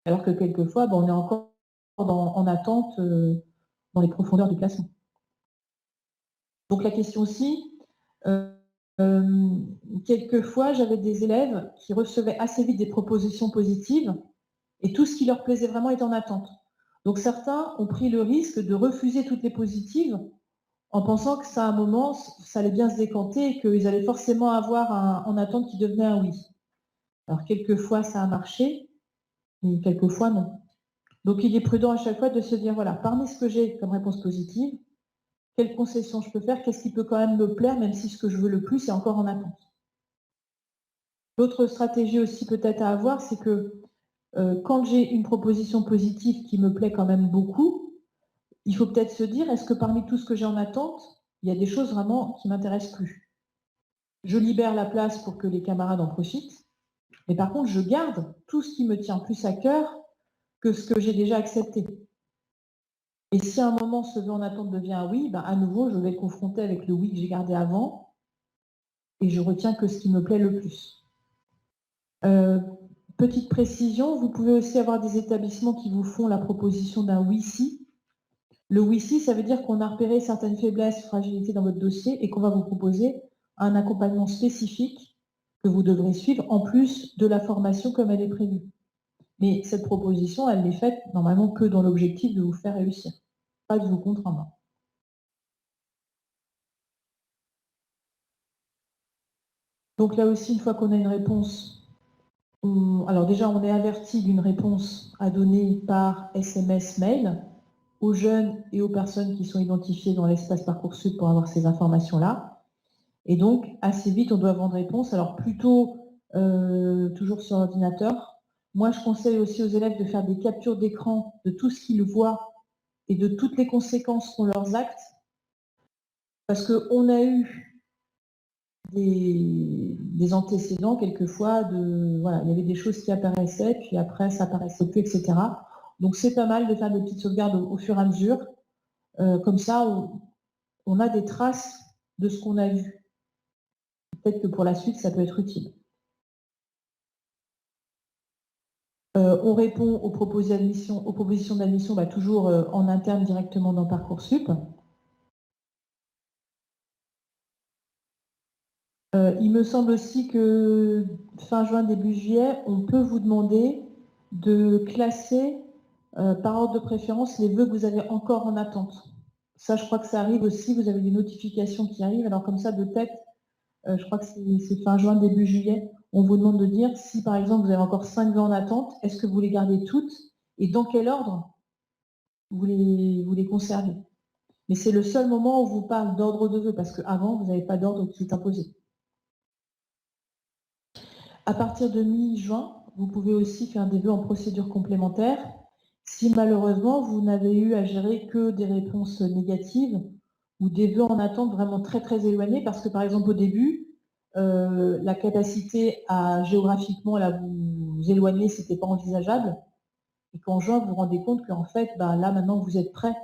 Alors que quelquefois, on est encore en attente dans les profondeurs du classement. Donc la question aussi, quelquefois, j'avais des élèves qui recevaient assez vite des propositions positives et tout ce qui leur plaisait vraiment était en attente. Donc certains ont pris le risque de refuser toutes les positives en pensant que ça, à un moment, ça allait bien se décanter et qu'ils allaient forcément avoir en attente qui devenait un oui. Alors quelquefois, ça a marché, mais quelquefois, non. Donc il est prudent à chaque fois de se dire, voilà, parmi ce que j'ai comme réponse positive, quelles concessions je peux faire, qu'est-ce qui peut quand même me plaire, même si ce que je veux le plus est encore en attente. L'autre stratégie aussi peut-être à avoir, c'est que quand j'ai une proposition positive qui me plaît quand même beaucoup, il faut peut-être se dire, est-ce que parmi tout ce que j'ai en attente, il y a des choses vraiment qui ne m'intéressent plus? Je libère la place pour que les camarades en profitent, mais par contre, je garde tout ce qui me tient plus à cœur que ce que j'ai déjà accepté. Et si à un moment ce vœu en attente devient un oui, à nouveau, je vais le confronter avec le oui que j'ai gardé avant et je retiens que ce qui me plaît le plus. Petite précision, vous pouvez aussi avoir des établissements qui vous font la proposition d'un oui-si. Le oui-si, ça veut dire qu'on a repéré certaines faiblesses, fragilités dans votre dossier et qu'on va vous proposer un accompagnement spécifique que vous devrez suivre en plus de la formation comme elle est prévue. Mais cette proposition, elle n'est faite normalement que dans l'objectif de vous faire réussir, pas de vous contraindre. Donc là aussi, une fois qu'on a une réponse, alors déjà, on est averti d'une réponse à donner par SMS, mail aux jeunes et aux personnes qui sont identifiées dans l'espace Parcoursup pour avoir ces informations-là. Et donc, assez vite, on doit avoir une réponse. Alors, plutôt toujours sur ordinateur. Moi, je conseille aussi aux élèves de faire des captures d'écran de tout ce qu'ils voient et de toutes les conséquences qu'ont leurs actes. Parce qu'on a eu des antécédents, quelquefois, voilà, il y avait des choses qui apparaissaient, puis après, ça apparaissait plus, etc. Donc, c'est pas mal de faire des petites sauvegardes au fur et à mesure. Comme ça, on a des traces de ce qu'on a vu. Peut-être que pour la suite, ça peut être utile. On répond aux propositions d'admission toujours en interne directement dans Parcoursup. Il me semble aussi que fin juin, début juillet, on peut vous demander de classer par ordre de préférence les vœux que vous avez encore en attente. Ça, je crois que ça arrive aussi, vous avez des notifications qui arrivent. Alors comme ça, de tête, je crois que c'est fin juin, début juillet, on vous demande de dire si par exemple vous avez encore 5 vœux en attente, est-ce que vous les gardez toutes et dans quel ordre vous les conservez. Mais c'est le seul moment où vous parle d'ordre de vœux, parce qu'avant, vous n'avez pas d'ordre qui est imposé. À partir de mi-juin, vous pouvez aussi faire des vœux en procédure complémentaire. Si malheureusement, vous n'avez eu à gérer que des réponses négatives ou des vœux en attente vraiment très très éloignés, parce que par exemple au début, la capacité à géographiquement vous éloigner, ce n'était pas envisageable. Et qu'en juin, vous vous rendez compte qu'en fait, là maintenant, vous êtes prêt.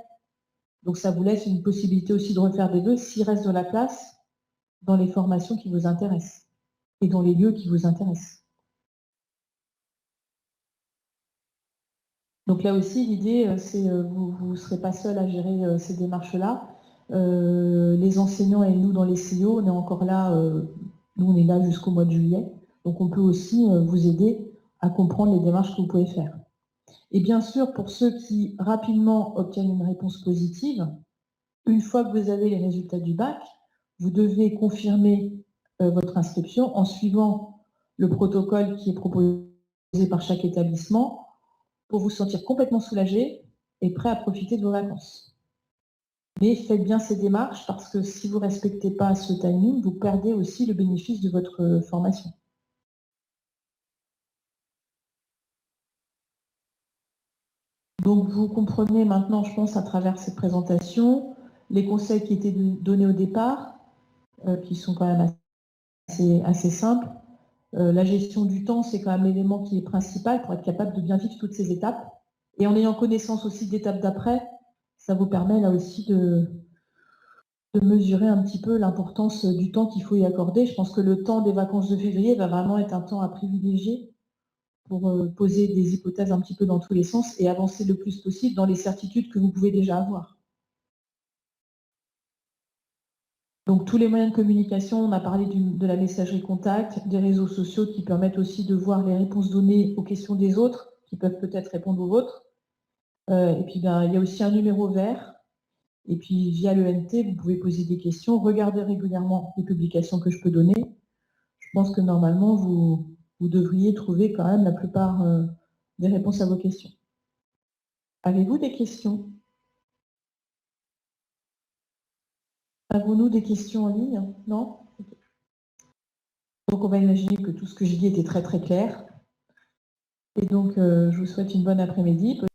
Donc ça vous laisse une possibilité aussi de refaire des vœux s'il reste de la place dans les formations qui vous intéressent et dans les lieux qui vous intéressent. Donc là aussi, l'idée, c'est vous ne serez pas seul à gérer ces démarches-là. Les enseignants et nous, dans les CIO, on est encore là, nous on est là jusqu'au mois de juillet, donc on peut aussi vous aider à comprendre les démarches que vous pouvez faire. Et bien sûr, pour ceux qui rapidement obtiennent une réponse positive, une fois que vous avez les résultats du bac, vous devez confirmer votre inscription en suivant le protocole qui est proposé par chaque établissement pour vous sentir complètement soulagé et prêt à profiter de vos vacances. Mais faites bien ces démarches parce que si vous ne respectez pas ce timing, vous perdez aussi le bénéfice de votre formation. Donc vous comprenez maintenant, je pense, à travers cette présentation, les conseils qui étaient donnés au départ, qui sont quand même assez simples. La gestion du temps, c'est quand même l'élément qui est principal pour être capable de bien vivre toutes ces étapes. Et en ayant connaissance aussi d'étapes d'après, ça vous permet là aussi de mesurer un petit peu l'importance du temps qu'il faut y accorder. Je pense que le temps des vacances de février va vraiment être un temps à privilégier pour poser des hypothèses un petit peu dans tous les sens et avancer le plus possible dans les certitudes que vous pouvez déjà avoir. Donc tous les moyens de communication, on a parlé de la messagerie contact, des réseaux sociaux qui permettent aussi de voir les réponses données aux questions des autres, qui peuvent peut-être répondre aux vôtres. Et puis il y a aussi un numéro vert. Et puis via l'ENT, vous pouvez poser des questions, regarder régulièrement les publications que je peux donner. Je pense que normalement, vous devriez trouver quand même la plupart des réponses à vos questions. Avez-vous des questions? Avons-nous des questions en ligne? Non? Okay. Donc on va imaginer que tout ce que j'ai dit était très très clair. Et donc je vous souhaite une bonne après-midi.